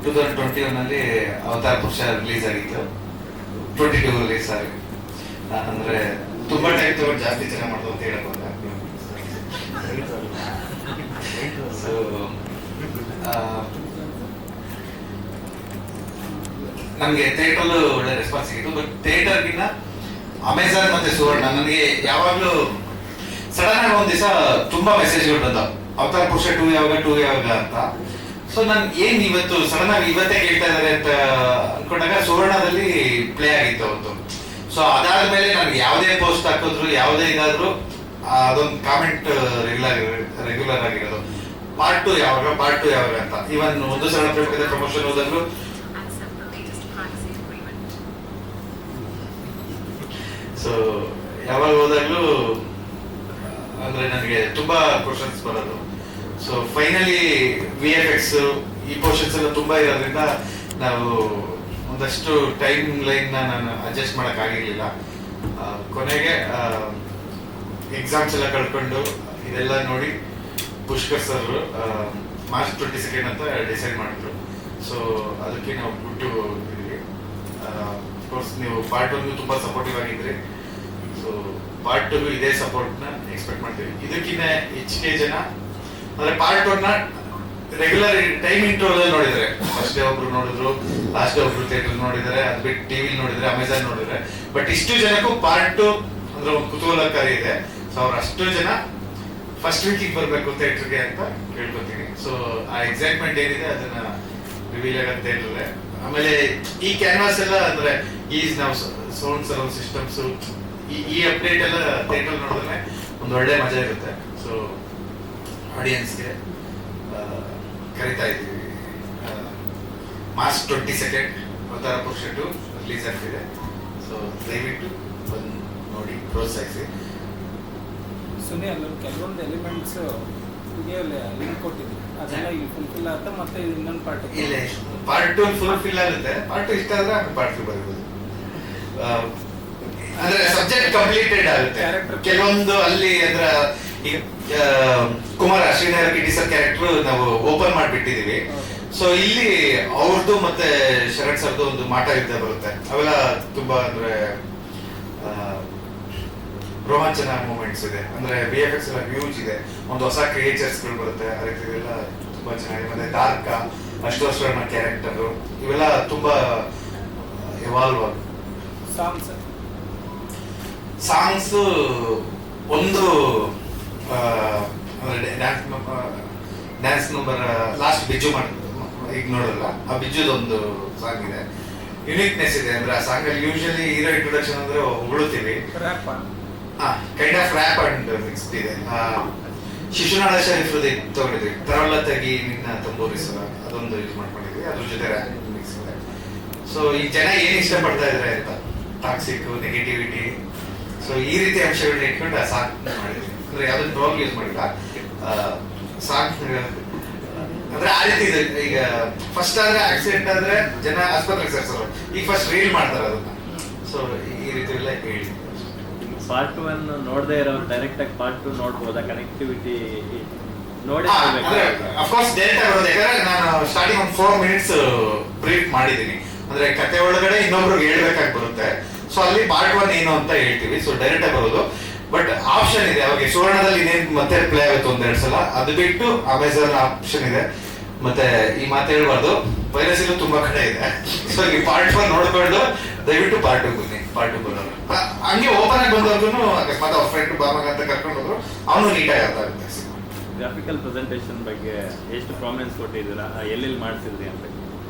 2021 ಅವತಾರ ಪುರುಷ ರಿಲೀಸ್ ಆಗಿತ್ತು. 22 ರಿಲೀಸ್ ಆಗಿ ಅಂದ್ರೆ ತುಂಬಾ ಟೈಮ್ ತಗೊಂಡು ಜಾಸ್ತಿ ಚೆನ್ನಾಗಿ ಮಾಡೋದು ಅಂತ ಹೇಳಕ್ ಬಂದ. ಸೊ ನಮ್ಗೆ ಥಿಯೇಟರ್ ಒಳ್ಳೆ ರೆಸ್ಪಾನ್ಸ್ ಸಿಗಿತ್ತು. ಬಟ್ ಥಿಯೇಟರ್ಗಿನ್ನ ಅಮೆಜಾನ್ ಮತ್ತೆ ಸುವರ್ಣ ನನಗೆ ಯಾವಾಗ್ಲೂ ಸಡನ್ ಆಗಿ ಒಂದ್ ದಿವಸ ತುಂಬಾ ಮೆಸೇಜ್ಗಳು ಬಂದವು, ಅವತಾರ ಪುರುಷ 2 ಯಾವಾಗ ಅಂತ. ಸೊ ನನ್ ಏನ್ ಇವತ್ತು ಸಡನ್ ಆಗಿ ಇವತ್ತೇ ಕೇಳ್ತಾ ಇದಾರೆ ಅಂತ ಅನ್ಕೊಂಡಾಗ ಸುವರ್ಣದಲ್ಲಿ ಪ್ಲೇ ಆಗಿತ್ತು ಅವತ್ತು. ಸೊ ಅದಾದ್ಮೇಲೆ ನನ್ಗೆ ಯಾವುದೇ ಪೋಸ್ಟ್ ಹಾಕಿದ್ರು ಯಾವುದೇ ಇದಾದ್ರು ಅದೊಂದು ಕಾಮೆಂಟ್ ರೆಗ್ಯುಲರ್ ಆಗಿರೋದು, ಪಾರ್ಟ್ 2 ಯಾವಾಗ ಅಂತ. ಇವನ್ ಒಂದು ಸಲ ಪ್ರಮೋಷನ್ ಹೋದಾಗ್ಲೂ ಸೊ ಯಾವಾಗ ಹೋದಾಗ್ಲೂ ಅಂದ್ರೆ ನನಗೆ ತುಂಬಾ ಕ್ವಶನ್ಸ್ ಬರೋದು. ಸೊ ಫೈನಲಿ VFX ಈ ಪೋರ್ಷನ್ಸ್ ಎಲ್ಲ ತುಂಬಾ ಇರೋದ್ರಿಂದ ನಾವು ಒಂದಷ್ಟು ಟೈಮ್ ಲೈನ್ ನಾನು ಅಡ್ಜಸ್ಟ್ ಮಾಡಕ್ ಆಗಿರ್ಲಿಲ್ಲ. ಕೊನೆಗೆ ಎಕ್ಸಾಮ್ಸ್ ಎಲ್ಲ ಕಳ್ಕೊಂಡು ಇದೆಲ್ಲ ನೋಡಿ ಪುಷ್ಕರ್ ಸರ್ ಮಾರ್ಚ್ 22 ಅಂತ ಡಿಸೈಡ್ ಮಾಡಿದ್ರು. ಸೊ ಅದಕ್ಕೆ ನಾವು ಬಿಟ್ಟು ಹೋಗಿದ್ವಿ. ಕೋರ್ಸ್ ನೀವು ಪಾರ್ಟ್ 1 ತುಂಬಾ ಸಪೋರ್ಟಿವ್ ಆಗಿದ್ರಿ. ಸೊ ಪಾರ್ಟ್ 2 ಇದೇ ಸಪೋರ್ಟ್ ನ ಎಕ್ಸ್ಪೆಕ್ಟ್ ಮಾಡ್ತೀವಿ. ಇದಕ್ಕಿಂತ ಹೆಚ್ಚಿಗೆ ಜನ ಅಂದ್ರೆ ಪಾರ್ಟ್ 1 ರೆಗ್ಯುಲರ್ ಟೈಮ್ ಇಂಟರ್ವಲ್ ನೋಡಿದ್ರೆ, ಫಸ್ಟ್ ಡೇ ಒಬ್ರು ನೋಡಿದ್ರು, ಲಾಸ್ಟ್ ಡೇ ಒಬ್ರು ಥಿಯೇಟರ್ ನೋಡಿದ್ರೆ, ಅದ್ ಬಿಟ್ಟು ಟಿವಿ ನೋಡಿದ್ರೆ, ಅಮೆಜಾನ್ ನೋಡಿದ್ರೆ. ಬಟ್ ಇಷ್ಟು ಜನಕ್ಕೂ ಪಾರ್ಟ್ 2 ಅಂದ್ರೆ ಒಂದು ಕುತೂಹಲಕಾರಿ ಇದೆ. ಸೊ ಅವ್ರು ಅಷ್ಟು ಜನ ಫಸ್ಟ್ ವೀಕಿಗೆ ಬರ್ಬೇಕು ಥಿಯೇಟರ್ಗೆ ಅಂತ ಕೇಳ್ಕೊತೀನಿ. ಸೊ ಆ ಎಕ್ಸೈಟ್ಮೆಂಟ್ ಏನಿದೆ ಅದನ್ನ ರಿವೀಲ್ ಆಗತ್ತೆ ಥಿಯೇಟರ್ಗೆ. ಆಮೇಲೆ ಈ ಕ್ಯಾನ್ವಾಸ್ ಎಲ್ಲ ಅಂದ್ರೆ ಈ ನಾವು ಸೌಂಡ್ ಸರೌಂಡ್ ಸಿಸ್ಟಮ್ಸ್ ಈ ಅಪ್ಡೇಟ್ ಎಲ್ಲ ಥಿಯೇಟರ್ ನೋಡಿದ್ರೆ ಒಂದು ಒಳ್ಳೆ ಮಜಾ ಇರುತ್ತೆ. ಸೊ ಆಡಿಯನ್ಸ್ಗೆ ಕರಿತಾ ಇದ್ದೀವಿ. ಮಾರ್ಚ್ 22 ಅವತಾರ ಪುರುಷ 2 ರಿಲೀಸ್ ಆಗ್ತಿದೆ. ಸೊ ದಯವಿಟ್ಟು ಬಂದು ನೋಡಿ ಪ್ರೋತ್ಸಾಹಿಸಿ. ಸುನಿ ಅಲ್ಲ ಕೆಲವೊಂದು ಎಲಿಮೆಂಟ್ಸ್ ಲಿಂಕ್ ಕೊಟ್ಟಿದ್ವಿ, ಅದೆಲ್ಲ ಇಲ್ಲಿ ಫುಲ್ಫಿಲ್ ಆಗುತ್ತೆ. ಮತ್ತೆ ಇನ್ನೊಂದು ಪಾರ್ಟ್ ಇಲ್ಲ, ಪಾರ್ಟ್ 2 ಫುಲ್ಫಿಲ್ ಆಗುತ್ತೆ. ಪಾರ್ಟ್ 2 ಇಷ್ಟ ಆದ್ರೆ ಪಾರ್ಟ್ 3 ಬರ್ಬೋದು. ಅಂದ್ರೆ ಸಬ್ಜೆಕ್ಟ್ ಕಂಪ್ಲೀಟೆಡ್ ಆಗುತ್ತೆ. ಕೆಲವೊಂದು ಅಲ್ಲಿ ಅಂದ್ರೆ ಈಗ ಕುಮಾರ ಶ್ರೀನಗರ ಕಿಟಿ ಸರ್ ಕ್ಯಾರೆಕ್ಟರ್ ನಾವು ಓಪನ್ ಮಾಡಿಬಿಟ್ಟಿದೀವಿ. ಸೊ ಇಲ್ಲಿ ಅವ್ರದ್ದು ಮತ್ತೆ ಶರಣ್ ಸರ್ದು ಒಂದು ಮಾಟ ಯುದ್ಧ ಬರುತ್ತೆ. ಅವೆಲ್ಲ ತುಂಬಾ ಅಂದ್ರೆ ರೋಮಾಂಚನ ಮೂಮೆಂಟ್ಸ್ ಇದೆ. ಅಂದ್ರೆ VFX ಎಲ್ಲ ಹ್ಯೂಜ್ ಇದೆ. ಒಂದು ಹೊಸ ಕ್ರಿಯೇಚರ್ಸ್ ಗಳು ಬರುತ್ತೆ, ಅದಕ್ಕೆ ಇವೆಲ್ಲ ತುಂಬಾ ಚೆನ್ನಾಗಿದೆ. ಮತ್ತೆ ದಾರ್ಕ ಅಷ್ಟೋಶ್ವರನ ಕ್ಯಾರೆಕ್ಟರ್ ಇವೆಲ್ಲ ತುಂಬಾ ಎವಾಲ್ವ್ ಆಗ. ಸಾಂಗ್ಸ್ ಒಂದು ಡ್ಯಾನ್ಸ್ ನಂಬರ್ ಲಾಸ್ಟ್ ಬಿಜ್ಜು ಈಗ ನೋಡಲ್ಲ, ಆ ಬಿಜ್ಜುದೊಂದು ಸಾಂಗ್ ಇದೆ. ಯುನಿಕ್ನೆಸ್ ಇದೆ. ಅಂದ್ರೆ ಆ ಸಾಂಗ್ ಅಲ್ಲಿ ಯೂಶಲಿ ಹೀರೋ ಇಂಟ್ರೊಡಕ್ಷನ್ ಅಂದ್ರೆ ಹೊಗಳುತ್ತೀವಿ, kind of rap and mix ಇದೆ. ಶಿಶುನಾಳ ಶರೀಫ್ ತಗೊಂಡಿದ್ವಿ, ತರವಲ್ಲ ತಗಿ ನಿನ್ನ ತಂಬೂರಿಸಲ, ಅದೊಂದು ಯೂಸ್ ಮಾಡ್ಕೊಂಡಿದ್ವಿ. ಅದ್ರ ಜೊತೆ ರ್ಯಾಪ್ ಮಿಕ್ಸ್ ಇದೆ. ಸೊ ಈ ಜನ ಏನ್ ಇಷ್ಟಪಡ್ತಾ ಇದ್ರೆ ಅಂತ, ಟಾಕ್ಸಿಕ್ ನೆಗೆಟಿವಿಟಿ, ಸೊ ಈ ರೀತಿ ಅಂಶಗಳನ್ನ ಇಟ್ಕೊಂಡು ಆ ಸಾಂಗ್ ಮಾಡಿದ್ವಿ. ಅಂದ್ರೆ ಯಾವ್ದೊಂದು ಡ್ರಾಗ್ ಯೂಸ್ ಮಾಡಿಲ್ಲ, ಸಾಂಗ್ ಅಂದ್ರೆ ಆ ರೀತಿ ಇದೆ. ಈಗ ಫಸ್ಟ್ ಆದ್ರೆ ಆಕ್ಸಿಡೆಂಟ್ ಆದ್ರೆ ಜನ ಆಸ್ಪತ್ರೆಗೆ ಸೇರ್ಸೋರು, ಈಗ ಫಸ್ಟ್ ರೀಲ್ ಮಾಡ್ತಾರೆ ಅದನ್ನ. ಸೊ ಈ ರೀತಿ ಎಲ್ಲ ಹೇಳಿ ಪಾರ್ಟ್ 1 ನೋಡದೇ ಇರೋ ಡೈರೆಕ್ಟ್ ಆಗಿ ಪಾರ್ಟ್ 2 ನೋಡ್ಬೋದಾ? ಕನೆಕ್ಟಿವಿಟಿ ನೋಡಿ ಅಫ್ಕೋರ್ಸ್ ಡೈರೆಕ್ಟ್ ಆಗೋದು. ಯಾಕಂದ್ರೆ ನಾನು ಸ್ಟಾರ್ಟಿಂಗ್ ಒಂದು 4 ಮಿನಿಟ್ಸ್ ಬ್ರೀಫ್ ಮಾಡಿದೀನಿ. ಅಂದ್ರೆ ಕತೆ ಒಳಗಡೆ ಇನ್ನೊಬ್ರಿಗೆ ಹೇಳ್ಬೇಕಾಗಿ ಬರುತ್ತೆ. ಸೊ ಅಲ್ಲಿ ಪಾರ್ಟ್ 1 ಏನು ಅಂತ ಹೇಳ್ತೀವಿ. ಸೊ ಡೈರೆಕ್ಟ್ ಆಗಿ ಬರೋದು. ಬಟ್ ಆಪ್ಷನ್ ಇದೆ ಅವಾಗ ಸುವರ್ಣದಲ್ಲಿ ಇನ್ನೇನ್ ಮತ್ತೆ ಪ್ಲೇ ಆಗುತ್ತೆ 1-2 ಸಲ. ಅದು ಬಿಟ್ಟು ಅಮೆಜಾನ್ ಆಪ್ಷನ್ ಇದೆ. ಮತ್ತೆ ಈ ಮಾತು ಹೇಳ್ಬಾರ್ದು, ವೈರಸ್ಸಲ್ಲೂ ತುಂಬಾ ಕಡೆ ಇದೆ. ಸೊ ಈ ಪಾರ್ಟ್ 1 ನೋಡ್ಕೊಂಡು ದಯವಿಟ್ಟು ಪಾರ್ಟ್ 2 ಬನ್ನಿ. ಪಾರ್ಟ್ 2 ಬರೋದು ಹಂಗೆ ಓಪನ್ ಆಗಿ ಬಂದವ್ರಿಗೂ ಅಕಸ್ಮಾತ್ ಅವ್ರ ಫ್ರೆಂಡ್ ಬಾಮಗ ಅಂತ ಕರ್ಕೊಂಡು ಹೋದ್ರು ಅವನು ನೀಟಾಗಿ ಅರ್ಥ ಆಗುತ್ತೆ. ಗ್ರಾಫಿಕಲ್ ಪ್ರೆಸೆಂಟೇಷನ್ ಬಗ್ಗೆ ಎಷ್ಟು ಪ್ರಾಮಿನೆನ್ಸ್ ಕೊಟ್ಟಿದ್ದೀರಾ? ಎಲ್ಲೆಲ್ಲಿ ಮಾಡಿಸಿದ್ರಿ ಅಂತ?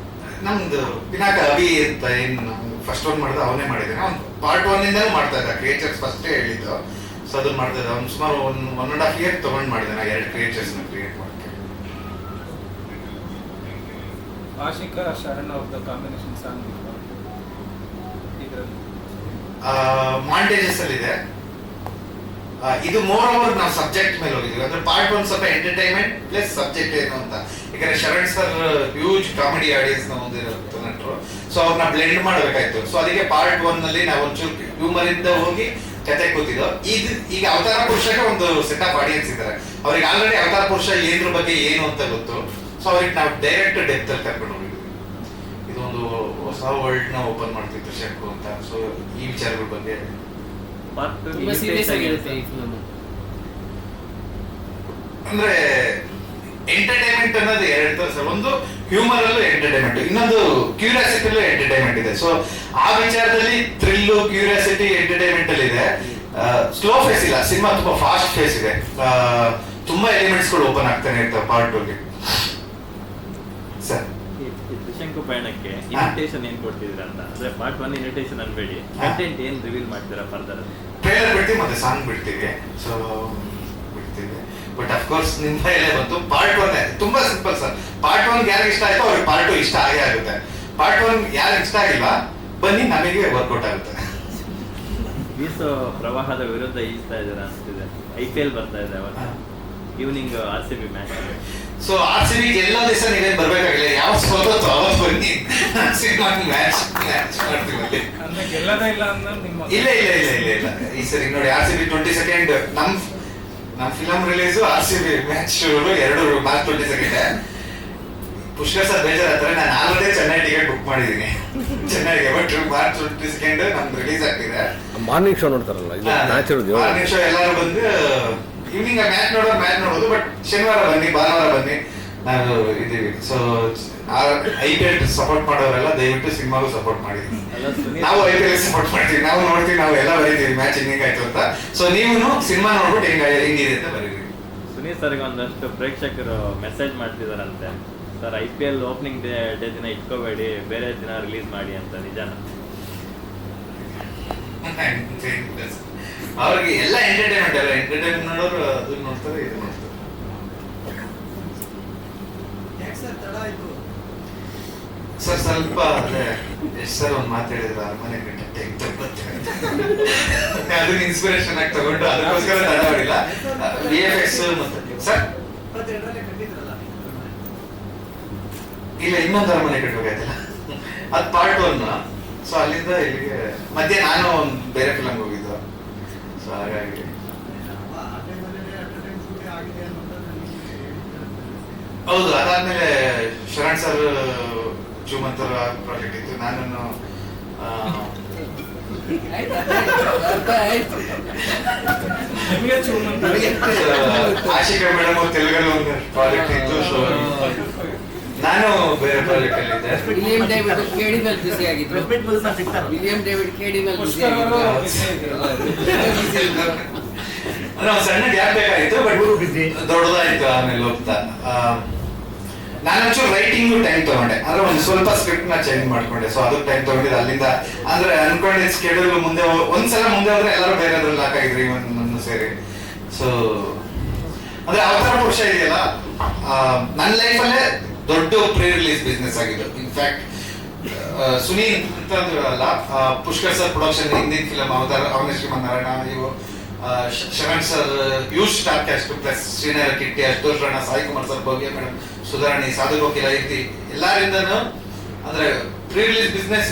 ನಮ್ದು ಪಿನಾಕ ಅಭಿ ಅಂತ ಏನ್ ಫಸ್ಟ್ 1 ಮಾಡಿದ ಅವನೇ ಮಾಡಿದ್ದಾನೆ. ಅವ್ನು ಪಾರ್ಟ್ 1 ಇಂದಲೂ ಮಾಡ್ತಾ ಇದ್ದ. ಕ್ರಿಯೇಚರ್ಸ್ ಫಸ್ಟೇ ಹೇಳಿದ್ದು. ಸೊ ಅದನ್ನ ಮಾಡ್ತಾ ಇದ್ದ. ಅವ್ನು ಸುಮಾರು 1.5 ಇಯರ್ ತಗೊಂಡ್ ಮಾಡಿದ್ದಾನೆ 2 ಕ್ರಿಯೇಚರ್ಸ್ ನ ಕ್ರಿಯೇಟ್ ಮಾಡಕ್ಕೆ. ಆಶಿಕಾ ಶರಣ್ ಅವ್ರದ್ದು ಕಾಂಬಿನೇಷನ್ ಸಾಂಗ್ ಇದರಲ್ಲಿ ಮಾಂಟೇಜಸ್ ಅಲ್ಲಿ ಇದೆ. ಇದು ಮೋರ್ ಓವರ್ ನಾವು ಸಬ್ಜೆಕ್ಟ್ ಮೇಲೆ ಹೋಗಿದ್ವಿ. ಅಂದ್ರೆ ಪಾರ್ಟ್ 1 ಸ್ವಲ್ಪ ಎಂಟರ್ಟೈನ್ಮೆಂಟ್ ಪ್ಲಸ್ ಸಬ್ಜೆಕ್ಟ್ ಏನು ಅಂತ. ಯಾಕಂದ್ರೆ Sharan sir huge comedy audience ನ ಹೊಂದಿರೋ ನಟರು. ಸೊ ಅವ್ರನ್ನ ಬ್ಲೆಂಡ್ ಮಾಡ್ಬೇಕಾಯ್ತು. ಸೊ ಅದಕ್ಕೆ ಪಾರ್ಟ್ 1 ನಲ್ಲಿ ನಾವು ಒಂಚೂರು ಹ್ಯೂಮರ್ ಇಂದ ಹೋಗಿ ಕತೆ ಕೂತಿದ್ದು. ಈಗ ಅವತಾರ ಪುರುಷಕ್ಕೆ ಒಂದು ಸೆಟ್ ಆಫ್ ಆಡಿಯನ್ಸ್ ಇದ್ದಾರೆ. ಅವ್ರಿಗೆ ಆಲ್ರೆಡಿ ಅವತಾರ ಪುರುಷ ಏನ್ರ ಬಗ್ಗೆ ಏನು ಅಂತ ಗೊತ್ತು. ಸೊ ಅವ್ರಿಗೆ ನಾವು ಡೈರೆಕ್ಟ್ ಡೆಪ್ತ್ ಅಲ್ಲಿ ಕರ್ಕೊಂಡು ಹೋಗಿದ್ವಿ. ಒಂದು ಹೊಸ ವರ್ಲ್ಡ್ ನ ಓಪನ್ ಮಾಡ್ತಿತ್ತು ಶಂಕು ಅಂತ. ಸೊ ಈ ವಿಚಾರಗಳ ಬಗ್ಗೆ ಪಾರ್ಟ್ ಟು ತುಂಬಾ ಸೀರಿಯಸ್ ಆಗಿರುತ್ತೆ ಈ ಫಿಲಮ್. ಅಂದ್ರೆ ಎಂಟರ್ಟೈನ್ಮೆಂಟ್ ಅನ್ನೋದು ಎರಡು ತರ ಸರ್. ಒಂದು ಹ್ಯೂಮರ್ ಅಲ್ಲೂ ಎಂಟರ್ಟೈನ್ಮೆಂಟ್, ಇನ್ನೊಂದು ಕ್ಯೂರಿಯಾಸಿಟಿಲೂ ಎಂಟರ್ಟೈನ್ಮೆಂಟ್ ಇದೆ. ಸೊ ಆ ವಿಚಾರದಲ್ಲಿ ಥ್ರಿಲ್ಲು, ಕ್ಯೂರಿಯಾಸಿಟಿ, ಎಂಟರ್ಟೈನ್ಮೆಂಟ್ ಅಲ್ಲಿ ಇದೆ. ಸ್ಲೋ ಫೇಸ್ ಇಲ್ಲ, ಸಿನಿಮಾ ತುಂಬಾ ಫಾಸ್ಟ್ ಫೇಸ್ ಇದೆ. ತುಂಬಾ ಎಲಿಮೆಂಟ್ಸ್ ಗಳು ಓಪನ್ ಆಗ್ತಾನೆ ಇರ್ತವೆ ಪಾರ್ಟ್ ಟೂಗೆ ಸರ್. ತ್ರಿಶಂಕು ಪಯಣಕ್ಕೆ ಇನ್ವಿಟೇಷನ್ ಏನ್ ಕೊಡ್ತಿದ್ರ ಅಂತ, ಅಂದ್ರೆ ಪಾರ್ಟ್ 1 ಇನ್ವಿಟೇಷನ್ ಅನ್ಬೇಡಿ, ಕಂಟೆಂಟ್ ಏನ್ ರಿವೀಲ್ ಮಾಡ್ತೀರಾ ಫರ್ದರ್? ಟ್ರೈಲರ್ ಬಿಡ್ತೀವಿ ಮತ್ತೆ ಸಾಂಗ್ ಬಿಡ್ತೀವಿ. ಸೊ ಬಿಡ್ತೀವಿ, ಬಟ್ ಅಫ್ಕೋರ್ಸ್ ನಿಮ್ಮ ಮೇಲೆ ಬಂತು ಪಾರ್ಟ್ 1 ತುಂಬಾ ಸಿಂಪಲ್ ಸರ್. ಪಾರ್ಟ್ 1 ಯಾರಿಗೆ ಇಷ್ಟ ಆಯ್ತೋ ಅವ್ರಿಗೆ ಪಾರ್ಟ್ 2 ಇಷ್ಟ ಆಗೇ ಆಗುತ್ತೆ. ಪಾರ್ಟ್ 1 ಯಾರು ಇಷ್ಟ ಆಗಿಲ್ಲ ಬನ್ನಿ, ನಮಗೆ ವರ್ಕೌಟ್ ಆಗುತ್ತೆ. ಬೀಸೋ ಪ್ರವಾಹದ ವಿರುದ್ಧ ಈಸ್ತಾ ಇದ್ದಾರೆ ಅನ್ಸ್ತಿದೆ. IPL ಬರ್ತಾ ಇದೆ, ಅವತ್ತು evening RCB match. So RCB ಎಲ್ಲ ದಿವಸ ನೀವೇನ್ ಬರ್ಬೇಕಾಗಿಲ್ಲ, ಯಾವ ಸೋಲೋದು ಅವತ್ತು ಬನ್ನಿ, ಸಿನಿಮಾಗೆ ಮ್ಯಾಚ್ ಮಾಡ್ತೀವಿ. ಅಂದ್ರೆ ಗೆಲ್ಲದೇ ಇಲ್ಲ ಅಂದ್ರೆ ನಿಮ್ಮ ಇಲ್ಲ ಇಲ್ಲ ಇಲ್ಲ ಇಲ್ಲ ಇಲ್ಲ ಈ ಸರಿ ನೋಡಿ RCB 22nd ನಮ್ ಫಿಲಂ ರಿಲೀಸು, RCB ಮ್ಯಾಚ್ ಎರಡು ಮಾರ್ಚ್ 22nd. ಪುಷ್ಕರ್ ಸರ್ ಬೇಜಾರಾಗ್ತಾರೆ, ನಾನು ಆಲ್ರೆಡಿ ಚೆನ್ನೈ ಟಿಕೆಟ್ ಬುಕ್ ಮಾಡಿದೀನಿ ಚೆನ್ನೈಗೆ. ಬಟ್ ಮಾರ್ಚ್ 22nd ನಮ್ದು ರಿಲೀಸ್ ಆಗ್ತಿದೆ. ಮಾರ್ನಿಂಗ್ ಶೋ ನೋಡ್ತಾರಲ್ಲ, ಮಾರ್ನಿಂಗ್ ಶೋ ಎಲ್ಲರೂ ಬಂದು ಈವ್ನಿಂಗ್ ಮ್ಯಾಚ್ ನೋಡೋದು. ಬಟ್ ಶನಿವಾರ ಬನ್ನಿ, ಭಾನುವಾರ ಬನ್ನಿ, ನಾವು ಇದೀವಿ. ಸೊ IPL ಸಪೋರ್ಟ್ ಮಾಡೋರೆಲ್ಲ ದಯವಿಟ್ಟು ಸಿನಿಮಾಗೂ ಸಪೋರ್ಟ್ ಮಾಡಿ. ನಾವು IPL ಸಪೋರ್ಟ್ ಮಾಡ್ತೀವಿ, ನಾವು ನೋಡ್ತೀವಿ, ನಾವು ಎಲ್ಲ ಬರೀತೀವಿ ಮ್ಯಾಚ್ ಹಿಂಗಾಯ್ತು ಅಂತ. ಸೊ ನೀವು ಸಿನಿಮಾ ನೋಡ್ಬಿಟ್ಟು ಹೆಂಗಿದೆ ಅಂತ ಬರೀತೀವಿ. ಸುನೀಲ್ ಸರ್ಗೆ ಒಂದಷ್ಟು ಪ್ರೇಕ್ಷಕರು ಮೆಸೇಜ್ ಮಾಡ್ತಿದಾರಂತೆ, ಸರ್ IPL ಓಪನಿಂಗ್ ಡೇ ದಿನ ಇಟ್ಕೋಬೇಡಿ, ಬೇರೆ ದಿನ ರಿಲೀಸ್ ಮಾಡಿ ಅಂತ. ನಿಜಾನ? ಅವ್ರಿಗೆ ಎಲ್ಲ ಎಂಟರ್ಟೈನ್ಮೆಂಟ್ ನೋಡೋರು ಅದನ್ನ ನೋಡ್ತಾರೆ, ಇದು ನೋಡ್ತಾರೆ. ಸರ್ ಸ್ವಲ್ಪ ಅದೇ ಎಷ್ಟು ಸರ್ ಒಂದು ಮಾತಾಡಿದ್ರೆ ಅರಮನೆ ಅದನ್ನ ಇನ್ಸ್ಪಿರೇಷನ್ ಆಗಿ ತಗೊಂಡು ಅದಕ್ಕೋಸ್ಕರ ತಡ ಮಾಡಿಲ್ಲ. VFX ಮತ್ತೆ ಸರ್ ಇಲ್ಲ, ಇನ್ನೊಂದು ಅರಮನೆ ಕಟ್ಟಬೇಕಾಯ್ತಲ್ಲ, ಅದು ಪಾರ್ಟ್ 1. ಸೊ ಅಲ್ಲಿಂದ ಇಲ್ಲಿಗೆ ಮಧ್ಯೆ ನಾನು ಒಂದು ಬೇರೆ ಫಿಲಮ್ ಹೋಗಿದ್ದು. ಸೊ ಹಾಗಾಗಿ ಹೌದು. ಅದಾದ್ಮೇಲೆ ಶರಣ್ ಸರ್ ಚೂಮಂತರ ಪ್ರಾಜೆಕ್ಟ್ ಇತ್ತು. ನಾನು ಆಶಿಕಾ ಮೇಡಮ್ ಅವ್ರು ತೆಲುಗಲ್ಲಿ ಒಂದು ಪ್ರಾಜೆಕ್ಟ್ ಇತ್ತು. ಸೊ ನಾನು ಬೇರೆ ಪ್ರಾಜೆಕ್ಟ್ ಅಲ್ಲಿ ಇದ್ದೆ. ವಿಲಿಯಂ ಡೇವಿಡ್ KD ಮೇಲೆ ಬಿಸಿ ಆಗಿದ್ರು. ವಿಲಿಯಂ ಡೇವಿಡ್ KD ಮೇಲೆ ಬಿಸಿ ಆಗಿದ್ರು. ಅಂದ್ರೆ ಒಂದು ಸಣ್ಣ ಗ್ಯಾಪ್ ಬೇಕಾಗಿತ್ತು, ಬಟ್ ದೊಡ್ಡದಾಯ್ತು ಆಮೇಲೆ ಹೋಗ್ತಾ. ನಾನು ಒಂಚೂರು ರೈಟಿಂಗು ಟೈಮ್ ತಗೊಂಡೆ, ಅಂದ್ರೆ ಒಂದು ಸ್ವಲ್ಪ ಸ್ಕ್ರಿಪ್ಟ್ ನ ಚೇಂಜ್ ಮಾಡ್ಕೊಂಡೆ. ಸೊ ಅದಕ್ಕೆ ಟೈಮ್ ತಗೊಂಡಿದ್ದು. ಅಲ್ಲಿಂದ ಅಂದ್ರೆ ಅನ್ಕೊಂಡಿದ್ದ ಸ್ಕೆಡ್ಯೂಲ್ ಮುಂದೆ ಒಂದ್ಸಲ ಮುಂದೆ ಹೋದ್ರೆ ಎಲ್ಲರೂ ಬೇರೆ ಅದ್ರಲ್ಲಿ ಹಾಕಾಗಿದ್ರಿ ನನ್ನ ಸೇರಿ. ಸೊ ಅಂದ್ರೆ ಅವತಾರ ಪುರುಷ ಇದೆಯಲ್ಲ, ನನ್ನ ಲೈಫಲ್ಲೇ ದೊಡ್ಡ ಪ್ರೀ ರಿಲೀಸ್ ಬಿಸ್ನೆಸ್ ಆಗಿದ್ದು. ಇನ್ಫ್ಯಾಕ್ಟ್ ಸುನೀಲ್ ಅಂತಂದ್ರಲ್ಲ, ಪುಷ್ಕರ್ ಸರ್ ಪ್ರೊಡಕ್ಷನ್ ಹಿಂದಿನ ಫಿಲಮ್ ಅವತಾರ, ಅವನ ಶ್ರೀಮನ್ನಾರಾಯಣ, ಇವು Sharan sir, huge star cast plus Srinagar Kitty, Ashok Rana, Sai Kumar sir, Bhavya madam, Sudharani, Sadhu ಕೋಕಿಲ, ಇರ್ತಿ ಎಲ್ಲರಿಂದನೂ ಅಂದ್ರೆ ಪ್ರೀ ರಿಲೀಸ್ ಬಿಸ್ನೆಸ್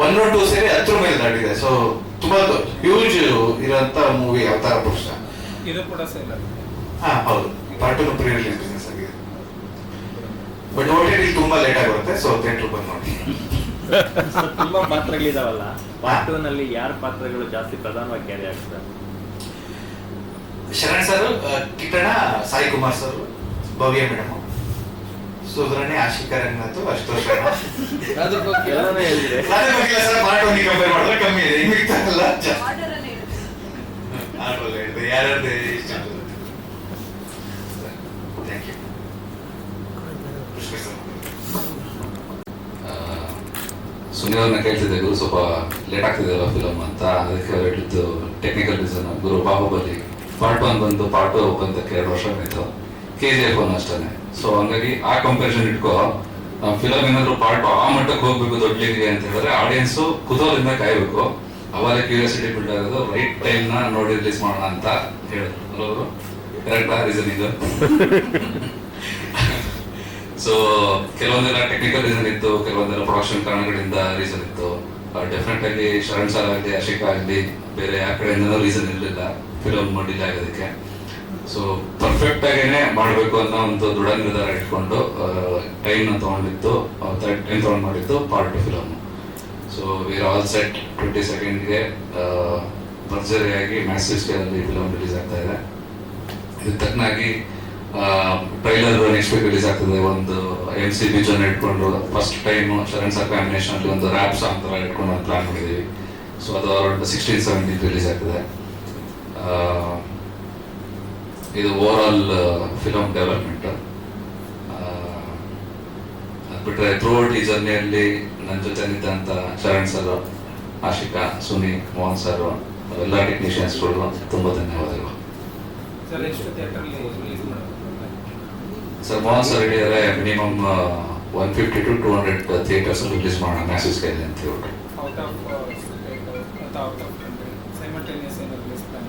1 or 2 ಸೇರಿ 10 ಮೇಲೆ ದಾಟಿದೆ. ಸೊ ತುಂಬಾ ಹ್ಯೂಜ್ ಇರೋಂತ ಮೂವಿ ಅವತಾರ ಪುರುಷ. ಇದು ಕೂಡ ಸೇಲ್ ಹೌದು, ಪಾರ್ಟ್ 2 ಪ್ರೀ ರಿಲೀಸ್ ಬಿಸ್ನೆಸ್ ಆಗಿದೆ. ಬಟ್ OTT ತುಂಬಾ ಲೇಟ್ ಆಗಿರುತ್ತೆ. ಸೊ ಥಿಯೇಟರ್ ಬಂದು ನೋಡಿ. ತುಂಬಾ ಪಾತ್ರಗಳಿದಾವಲ್ಲ, ಪಾರ್ಟ್ 2 ನಲ್ಲಿ ಯಾರ ಪಾತ್ರಗಳು ಜಾಸ್ತಿ ಪ್ರಧಾನವಾಗಿ ಕ್ಯಾರಿ ಆಗ್ತದೆ? Sharan sir, ಕಿಟ್ಟಣ, Sai Kumar sir, Bhavya madam, ಸುಧಾರಣೆ, ಆಶಿಕಾ ರಂಗನಾಥ್, ಅಶೋಕ್ ರಣ. ಎಲ್ಲಾನು ಹೇಳಿದ್ರೆ ಅದಕ್ಕೋಗಿಲ್ಲ ಸರ್, ಪಾರ್ಟ್ 1 ಕಂಪೇರ್ ಮಾಡಿದ್ರೆ ಕಮ್ಮಿ ಇದೆ. ಈಗ ಮಿಗ್ತಾರಲ್ಲ ಯಾರ್ಯಾರ್ದು ಇಷ್ಟ. Thank you. ಸುನೀಲ್ ಅವ್ರನ್ನ ಕೇಳ್ತಿದ್ದೆ, ಗುರು ಸ್ವಲ್ಪ ಲೇಟ್ ಆಗ್ತಿದೆಯಲ್ಲ ಫಿಲಮ್ ಅಂತ. ಅದಕ್ಕೆ ಅವ್ರು ಹೇಳಿದ್ದು ಟೆಕ್ನಿಕಲ್ ರೀಸನ್. ಗುರು ಬಾಹುಬಲಿ ಪಾರ್ಟ್ 1 ಬಂದು ಪಾರ್ಟ್ 2 ಬಂದಕ್ಕೆ 2 ವರ್ಷ ಆಯಿತು. KGF 1 ಅಷ್ಟೇ. ಸೊ ಹಂಗಾಗಿ ಆ ಕಂಪ್ಯಾರಿಸನ್ ಇಟ್ಕೋ, ಫಿಲಮ್ ಏನಾದ್ರು ಪಾರ್ಟ್ ಆ ಮಟ್ಟಕ್ಕೆ ಹೋಗ್ಬೇಕು ದೊಡ್ಡ ಲೀಗ್ಗೆ ಅಂತ ಹೇಳಿದ್ರೆ ಆಡಿಯನ್ಸು ಕುತೂಹಲದಿಂದ ಕಾಯ್ಬೇಕು. ಅವಾಗ ಕ್ಯೂರಿಯಾಸಿಟಿ ಬಿಲ್ಡ್ ಆಗೋದು, ರೈಟ್ ಟೈಮ್ ನ ನೋಡಿ ರಿಲೀಸ್ ಮಾಡೋಣ ಅಂತ ಹೇಳಿದ್ರು. ಅಲ್ಲವರು ಕರೆಕ್ಟಾ ರೀಸನಿಂಗ್? ಸೊ ಕೆಲವೊಂದೆಲ್ಲ ಟೆಕ್ನಿಕಲ್ ರೀಸನ್ ಇತ್ತು, ಕೆಲವೊಂದೆಲ್ಲ ಪ್ರೊಡಕ್ಷನ್ ಕಾರಣಗಳಿಂದ ರೀಸನ್ ಇತ್ತು. ಡೆಫಿನೆಟ್ ಆಗಿ ಶರಣ್ ಸರ್ ಆಗಲಿ, ಅಶಿಕಾ ಆಗಲಿ, ಬೇರೆ ಯಾವ ಕಡೆಯಿಂದ ರೀಸನ್ ಇರಲಿಲ್ಲ ಫಿಲಮ್ ಡಿಲೇ ಆಗೋದಕ್ಕೆ. ಸೊ ಪರ್ಫೆಕ್ಟ್ ಆಗೇನೆ ಮಾಡಬೇಕು ಅನ್ನೋ ಒಂದು ದೃಢ ನಿರ್ಧಾರ ಇಟ್ಕೊಂಡು ಟೈಮ್ ತಗೊಂಡಿದ್ದು ಟೈಮ್ ತಗೊಂಡು ಮಾಡಿದ್ದು part 2 film. So we are all set 22ಗೆ ಭರ್ಜರಿಯಾಗಿ ಮ್ಯಾಸಿವ್ ಸ್ಕೇಲಲ್ಲಿ ಫಿಲಮ್ ರಿಲೀಸ್ ಆಗ್ತಾ ಇದೆ. ಇದಕ್ಕೆ ತಕ್ಕನಾಗಿ ಟ್ರೈಲರ್ ನೆಕ್ಸ್ಟ್ ವೀಕ್ ರಿಲೀಸ್ ಆಗ್ತದೆ. ಒಂದು MC ಬಿಜನ್ ಇಟ್ಕೊಂಡು first time Sharan sir combination ಅಲ್ಲಿ ಒಂದು ರ್ಯಾಪ್ ಸಾಂಗ್ ತರ ಇಟ್ಕೊಂಡು ಒಂದು ಪ್ಲಾನ್ ಮಾಡಿದ್ದೀವಿ. ಸೊ ಅದು ಅರೌಂಡ್ 16-17 ರಿಲೀಸ್ ಆಗ್ತದೆ. ಇದು ಓವರ್ ಆಲ್ ಫಿಲಮ್ ಡೆವಲಪ್ಮೆಂಟ್. ಅದು ಬಿಟ್ಟರೆ ಥ್ರೂಔಟ್ ಈ ಜರ್ನಿಯಲ್ಲಿ ನನ್ನ ಜೊತೆ ನಿಂತ ಶರಣ್ ಸರ್, ಆಶಿಕಾ, ಸುನಿ, ಮೋಹನ್ ಸರ್, ಎಲ್ಲ ಟೆಕ್ನಿಷಿಯನ್ಸ್ಗಳು ತುಂಬ ಧನ್ಯವಾದಗಳು. ಸರ್ ಎಷ್ಟು ಥಿಯೇಟರ್ಲಿ ರಿಲೀಸ್ ಮಾಡೋದು? ಸರ್ ಮೋಹನ್ ಸರ್ ಹೇಳಿದರೆ ಮಿನಿಮಮ್ 150 to 200 ಥಿಯೇಟರ್ಸ್ ರಿಲೀಸ್ ಮಾಡೋಣ ಮ್ಯಾಸಿವ್ ಸ್ಕೇಲ್ ಅಂತ ಹೇಳ್ಬಿಟ್ಟು. ಔಟ್ ಆಫ್ ಸ್ಟೇಟ್ ಅಥವಾ ಔಟ್ ಆಫ್ ಕಂಟ್ರಿ ಸೈಮಲ್ಟೇನಿಯಸ್ ಏನು release plan?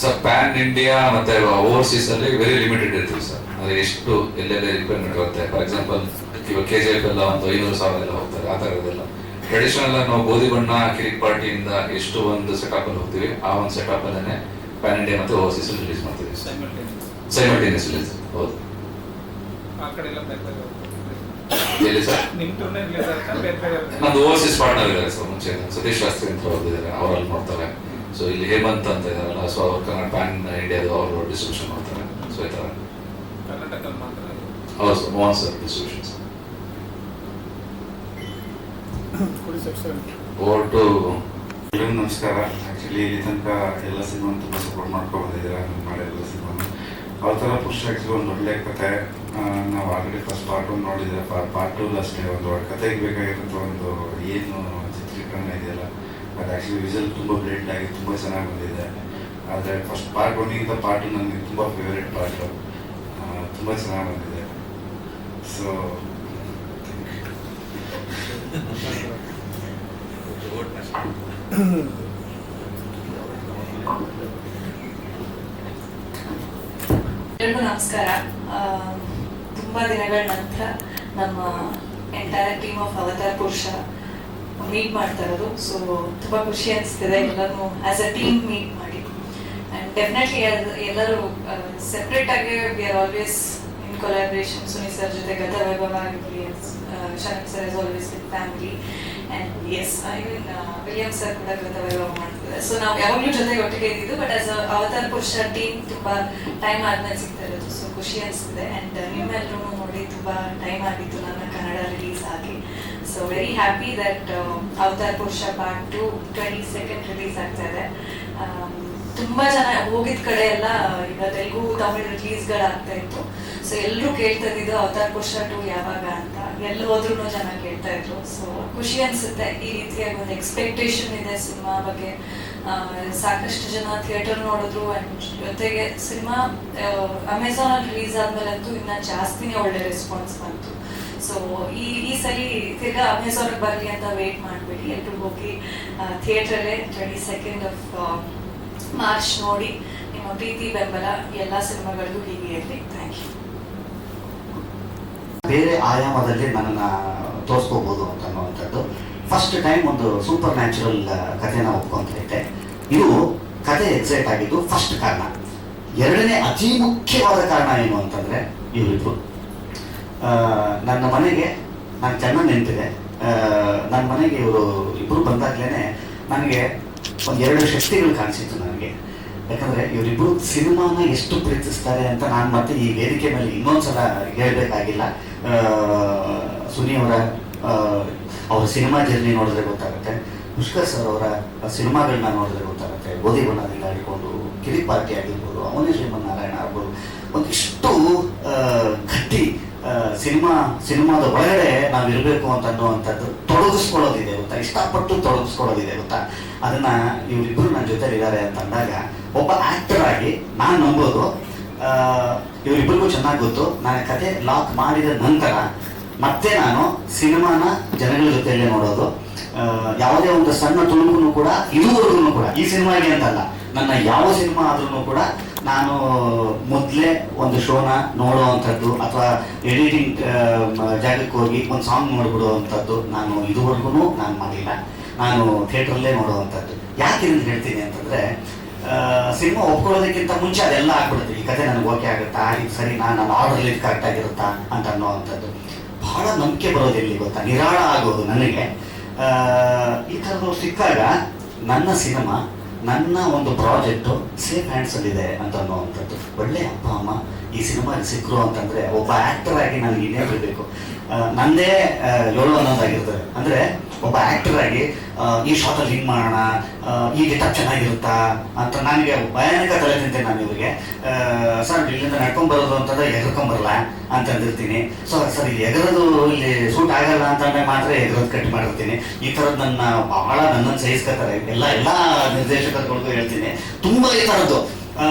Sir PAN India ಮತ್ತೆ ಓವರ್ಸೀಸ್ ಅಲ್ಲಿ ವೆರಿ ಲಿಮಿಟೆಡ್ ಇರ್ತೀವಿ ಸರ್. ಅಂದ್ರೆ ಎಷ್ಟು ಎಲ್ಲೆಲ್ಲ ರಿಕ್ವೈರ್ಮೆಂಟ್ ಇರುತ್ತೆ. ಫಾರ್ ಎಕ್ಸಾಂಪಲ್ ಇವಾಗ KGF ಎಲ್ಲ ಒಂದು 500,000 ಎಲ್ಲ ಹೋಗ್ತಾರೆ, ಆ ಥರದ್ದೆಲ್ಲ. ಟ್ರೆಡಿಷನಲ್ ನಾವು ಗೋಧಿ ಬಣ್ಣ ಕಿರಿಕ್ ಪಾರ್ಟಿಯಿಂದ ಎಷ್ಟು ಒಂದು ಸೆಟಪ್ ಅಲ್ಲಿ ಹೋಗ್ತೀವಿ, ಆ ಒಂದು ಸೆಟಪ್ ಅಲ್ಲೇ ಪ್ಯಾನ್ ಇಂಡಿಯಾ ಮತ್ತೆ ಓವರ್ಸೀಸ್ ರಿಲೀಸ್ ಮಾಡ್ತೀವಿ. Simultaneous release. ಹೌದು. ಆ ಕಡೆ ಎಲ್ಲ ಬೇರೆ ಬೇರೆ ಎಲ್ಲಿ ಸರ್? ನಿಮ್ಮ ಟೂರ್ನೇ ರಿಲೀಸ್ ಆಯ್ತಾ ಬೇರೆ ಬೇರೆ? ನಮ್ದು ಓವರ್ಸೀಸ್ ಪಾರ್ಟ್ನರ್ ಇದ್ದಾರೆ ಸರ್. ಮುಂಚೆ ಸತೀಶ್ ಶಾಸ್ತ್ರಿ ಅಂತ ಹೋಗಿದ್ದಾರೆ, ಅವರಲ್ಲಿ ನೋಡ್ತಾರೆ. ಸೊ ಇಲ್ಲಿ ಹೇಮಂತ್ ಅಂತ ಇದಾರಲ್ಲ, ಸೊ ಅವ್ರು ಕನ್ನಡ ಪ್ಯಾನ್ ಇಂಡಿಯಾದ ಅವರು ಡಿಸ್ಟ್ರಿಬ್ಯೂಷನ್ ಮಾಡ್ತಾರೆ. ಸೊ ಈ ಥರ ಕರ್ನಾಟಕದಲ್ಲಿ ಮಾತ್ರ ಹೌದು sir, Mohan sir distribution. Over to ಎಲ್ಲರಿಗೂ ನಮಸ್ಕಾರ. ಆ್ಯಕ್ಚುಲಿ ಇಲ್ಲಿ ತನಕ ಎಲ್ಲ ಸಿನಿಮಾನು ತುಂಬ ಸಪೋರ್ಟ್ ಮಾಡ್ಕೊಂಡು ಬಂದಿದ್ದೀರಾ, ಮಾಡಿರೋ ಸಿನಿಮಾನು. ಅವತರ ಪುರುಷ ಆ್ಯಕ್ಚುಲಿ ಒಂದು ಒಳ್ಳೆ ಕತೆ. ನಾವು ಆಲ್ರೆಡಿ ಫಸ್ಟ್ ಪಾರ್ಟ್ 1 ನೋಡಿದ್ರೆ ಪಾರ್ಟ್ 2 ಅಷ್ಟೇ ಒಂದು ಕತೆಗೆ ಬೇಕಾಗಿರೋಂಥ ಒಂದು ಏನು ಚಿತ್ರೀಕರಣ ಇದೆಯಲ್ಲ, ಅದು ಆ್ಯಕ್ಚುಲಿ ವಿಷಲ್ ತುಂಬ ಬ್ಲೇಡ್ ಆಗಿ ತುಂಬ ಚೆನ್ನಾಗಿ ಬಂದಿದೆ. ಆದರೆ ಫಸ್ಟ್ ಪಾರ್ಟ್ 1ಗಿಂತ ಪಾರ್ಟ್ 2 ನನಗೆ ತುಂಬ ಫೇವ್ರೇಟ್ ಪಾರ್ಟು. ತುಂಬ ಚೆನ್ನಾಗಿ ಬಂದಿದೆ. ಸೊ ಎಲ್ರಿಗೂ ನಮಸ್ಕಾರ. ತುಂಬ ದಿನಗಳ ನಂತರ ನಮ್ಮ entire team of Avatar Purusha meet ಮಾಡ್ತಾ ಇರೋದು. ಸೊ ತುಂಬ ಖುಷಿ ಅನಿಸ್ತಿದೆ ಎಲ್ಲರೂ ಆಸ್ ಅ ಟೀಮ್ ಮೀಟ್ ಮಾಡಿ. ಆ್ಯಂಡ್ ಡೆಫಿನೆಟ್ಲಿ ಎಲ್ಲರೂ ಸೆಪ್ರೇಟ್ ಆಗಿ we are always in collaboration. Suni sir ಜೊತೆ ಗತ ವೈಭವ ಆಗಿರಲಿ, Sharan sir as always with family. And yes even William sir ಕೂಡ ಗತ ವೈಭವ ಮಾಡ್ತಿದ್ದಾರೆ. ಸೊ ನಾವು ಯಾವಾಗಲೂ ಜೊತೆಗೆ ಒಟ್ಟಿಗೆ ಇದ್ದಿದ್ದು, ಬಟ್ ಆಸ್ ಅವತಾರ್ ಪುರುಷ ಟೀಮ್ ತುಂಬ ಟೈಮ್ ಆದ್ಮೇಲೆ ಸಿಗ್ತಾ ಇರೋದು. ಸೊ ಖುಷಿ ಅನಿಸ್ತಿದೆ. ಆ್ಯಂಡ್ ನಿಮ್ಮೆಲ್ಲರೂ ನೋಡಿ ತುಂಬ ಟೈಮ್ ಆಗಿತ್ತು ನನ್ನ ಕನ್ನಡ ರಿಲೀಸ್ ಆಗಿ. So very happy that avatar ಪುರುಷ ಪಾರ್ಟ್ 2 22nd ರಿಲೀಸ್ ಆಗ್ತಾ ಇದೆ. ತುಂಬ ಜನ ಹೋಗಿದ ಕಡೆ ಎಲ್ಲ ಈಗ ತೆಲುಗು ತಮಿಳ್ ರಿಲೀಸ್ಗಳಾಗ್ತಾ ಇತ್ತು. ಸೊ ಎಲ್ಲರೂ ಕೇಳ್ತಾ ಇದ್ದಿದ್ದು ಅವತಾರ್ ಪುರುಷ 2 ಯಾವಾಗ ಅಂತ. ಎಲ್ಲಿ ಹೋದ್ರೂ ಜನ ಕೇಳ್ತಾ ಇದ್ರು. ಸೊ ಖುಷಿ ಅನ್ಸುತ್ತೆ. ಈ ರೀತಿಯಾಗಿ ಒಂದು ಎಕ್ಸ್ಪೆಕ್ಟೇಷನ್ ಇದೆ ಸಿನಿಮಾ ಬಗ್ಗೆ. ಸಾಕಷ್ಟು ಜನ ಥಿಯೇಟರ್ ನೋಡಿದ್ರು. ಆ್ಯಂಡ್ ಜೊತೆಗೆ ಸಿನಿಮಾ ಅಮೆಝಾನಲ್ಲಿ ರಿಲೀಸ್ ಆದ್ಮೇಲಂತೂ ಇನ್ನ ಜಾಸ್ತಿನೇ ಒಳ್ಳೆ ರೆಸ್ಪಾನ್ಸ್ ಬಂತು. ಸೊ ಈ ಸಲ ತಿರ್ಗಾ ಅಮೆಝಾನ್ಗೆ ಬರಲಿ ಅಂತ ವೇಟ್ ಮಾಡಬೇಡಿ. ಎಲ್ಲರೂ ಹೋಗಿ ಥಿಯೇಟ್ರಲ್ಲೇ 22nd of ಮಾರ್ಚ್ ನೋಡಿ. ನಿಮ್ಮ ಪ್ರೀತಿ ಬೆಂಬಲ ಎಲ್ಲ ಸಿನಿಮಾಗಳಿಗೂ ಹೀಗೆ ಇರಲಿ. Thank you. ಬೇರೆ ಆಯಾಮದಲ್ಲಿ ನನ್ನನ್ನು ತೋರಿಸ್ಕೋಬೋದು ಅಂತ ಅನ್ನುವಂಥದ್ದು ಫಸ್ಟ್ ಟೈಮ್ ಒಂದು ಸೂಪರ್ ನ್ಯಾಚುರಲ್ ಕಥೆನ ಒಪ್ಕೊಂತೈತೆ. ಇದು ಕತೆ ಎಕ್ಸೈಟ್ ಆಗಿದ್ದು ಫಸ್ಟ್ ಕಾರಣ. ಎರಡನೇ ಅತಿ ಮುಖ್ಯವಾದ ಕಾರಣ ಏನು ಅಂತಂದರೆ ಇವರಿಬ್ಬರು ನನ್ನ ಮನೆಗೆ ನಾನು ಚೆನ್ನಾಗಿ ನೆನಪಿದೆ. ನನ್ನ ಮನೆಗೆ ಇವರು ಇಬ್ಬರು ಬಂದಾಗಲೇ ನನಗೆ ಒಂದೆರಡು ಶಕ್ತಿಗಳು ಕಾಣಿಸಿತ್ತು ನನಗೆ. ಯಾಕಂದರೆ ಇವರಿಬ್ಬರು ಸಿನಿಮಾನ ಎಷ್ಟು ಪ್ರೀತಿಸ್ತಾರೆ ಅಂತ ನಾನು ಮತ್ತೆ ಈ ವೇದಿಕೆ ಮೇಲೆ ಇನ್ನೊಂದ್ಸಲ ಹೇಳಬೇಕಾಗಿಲ್ಲ. ಸುನಿ ಅವರ ಸಿನಿಮಾ ಜರ್ನಿ ನೋಡಿದ್ರೆ ಗೊತ್ತಾಗುತ್ತೆ. ಪುಷ್ಕರ್ ಸರ್ ಅವರ ಸಿನಿಮಾಗಳನ್ನ ನೋಡಿದ್ರೆ ಗೊತ್ತಾಗುತ್ತೆ. ಗೋಧಿ ಬಣ್ಣದಿಂದ ಹಿಡ್ಕೊಂಡು ಕಿರಿಕ್ ಪಾರ್ಟಿ ಆಗಿರ್ಬೋದು, ಅವನೇ ಶ್ರೀಮನ್ನಾರಾಯಣ ಆಗ್ಬೋದು, ಒಂದಿಷ್ಟು ಗಟ್ಟಿ ಸಿನಿಮಾದ ಒಳಗಡೆ ನಾವು ಇರಬೇಕು ಅಂತ ಅನ್ನುವಂಥದ್ದು ತೊಡಗಿಸ್ಕೊಳ್ಳೋದಿದೆ ಗೊತ್ತಾ, ಇಷ್ಟಪಟ್ಟು ತೊಡಗಿಸ್ಕೊಳ್ಳೋದಿದೆ ಗೊತ್ತಾ. ಅದನ್ನ ಇವರಿಬ್ಬರು ನನ್ನ ಜೊತೆಲಿ ಇದ್ದಾರೆ ಅಂತ ಅಂದಾಗ ಒಬ್ಬ ಆಕ್ಟರ್ ಆಗಿ ನಾನು ನಂಬೋದು. ಇವರಿಬ್ಬರಿಗೂ ಚೆನ್ನಾಗಿ ಗೊತ್ತು. ನಾನು ಕತೆ ಲಾಕ್ ಮಾಡಿದ ನಂತರ ಮತ್ತೆ ನಾನು ಸಿನಿಮಾನ ಜನಗಳ ಜೊತೆಯಲ್ಲೇ ನೋಡೋದು. ಯಾವುದೇ ಒಂದು ಸಣ್ಣ ತುಣುಕು ಕೂಡ ಇದುವರೆಗೂ ಕೂಡ ಈ ಸಿನಿಮಾಗೆ ಅಂತಲ್ಲ, ನನ್ನ ಯಾವ ಸಿನಿಮಾ ಆದ್ರೂ ಕೂಡ ನಾನು ಮೊದಲೇ ಒಂದು ಶೋನ ನೋಡೋವಂಥದ್ದು ಅಥವಾ ಎಡಿಟಿಂಗ್ ಜಾಗಕ್ಕೆ ಹೋಗಿ ಒಂದು ಸಾಂಗ್ ನೋಡ್ಬಿಡುವಂಥದ್ದು ನಾನು ಇದುವರೆಗೂ ನಾನು ಮಾಡಿಲ್ಲ. ನಾನು ಥಿಯೇಟ್ರಲ್ಲೇ ನೋಡುವಂಥದ್ದು. ಯಾಕೆ ಇದನ್ನು ಹೇಳ್ತೀನಿ ಅಂತಂದರೆ, ಸಿನಿಮಾ ಒಪ್ಕೊಳ್ಳೋದಕ್ಕಿಂತ ಮುಂಚೆ ಅದೆಲ್ಲ ಆಗ್ಬಿಡುತ್ತೆ. ಈ ಕತೆ ನನಗೆ ಓಕೆ ಆಗುತ್ತಾ, ಇದು ಸರಿನಾ, ನನ್ನ ಆರ್ಡರ್ ಇದು ಕರೆಕ್ಟ್ ಆಗಿರುತ್ತಾ ಅಂತ ಅನ್ನೋವಂಥದ್ದು ಬಹಳ ನಂಬಿಕೆ ಬರೋದು ಎಲ್ಲಿ ಗೊತ್ತಾ, ನಿರಾಳ ಆಗೋದು ನನಗೆ. ಈ ಥರದ್ದು ಸಿಕ್ಕಾಗ ನನ್ನ ಸಿನಿಮಾ, ನನ್ನ ಒಂದು ಪ್ರಾಜೆಕ್ಟು ಸೇಫ್ ಹ್ಯಾಂಡ್ಸಲ್ಲಿದೆ ಅಂತ ಅನ್ನೋವಂಥದ್ದು. ಒಳ್ಳೆ ಅಪ್ಪ ಅಮ್ಮ ಈ ಸಿನಿಮಾಗೆ ಸಿಕ್ಕರು ಅಂತಂದರೆ ಒಬ್ಬ ಆ್ಯಕ್ಟರ್ ಆಗಿ ನನಗೆ ಇನ್ನೇ ಬಿಡಬೇಕು. ನನ್ನದೇ 7-11 ಆಗಿರ್ತದೆ. ಅಂದರೆ ಒಬ್ಬ ಆ್ಯಕ್ಟರ್ ಆಗಿ ಈ ಶಾರ್ಟಲ್ಲಿ ಹಿಂಗೆ ಮಾಡೋಣ, ಈ ಗೆಟಪ್ ಚೆನ್ನಾಗಿರುತ್ತಾ ಅಂತ ನನಗೆ ಭಯಾನಕ ತಲೆ ತಿಂತೇನೆ. ನಾನು ಇವರಿಗೆ ಸರ್ ಇಲ್ಲಿಂದ ನಡ್ಕೊಂಬರೋದು ಅಂತಂದರೆ ಎಗರ್ಕೊಂಬರಲ್ಲ ಅಂತಂದಿರ್ತೀನಿ. ಸರ್ ಇಲ್ಲಿ ಎಗರೋದು ಇಲ್ಲಿ ಸೂಟ್ ಆಗಲ್ಲ ಅಂತಂದರೆ ಮಾತ್ರ ಎಗರೋದು ಕಟ್ ಮಾಡಿರ್ತೀನಿ. ಈ ಥರದ್ದು ನನ್ನನ್ನು ಸಹಿಸ್ಕೊತಾರೆ ಎಲ್ಲ ನಿರ್ದೇಶಕರುಗಳಿಗೂ ಹೇಳ್ತೀನಿ. ತುಂಬ ಈ ಥರದ್ದು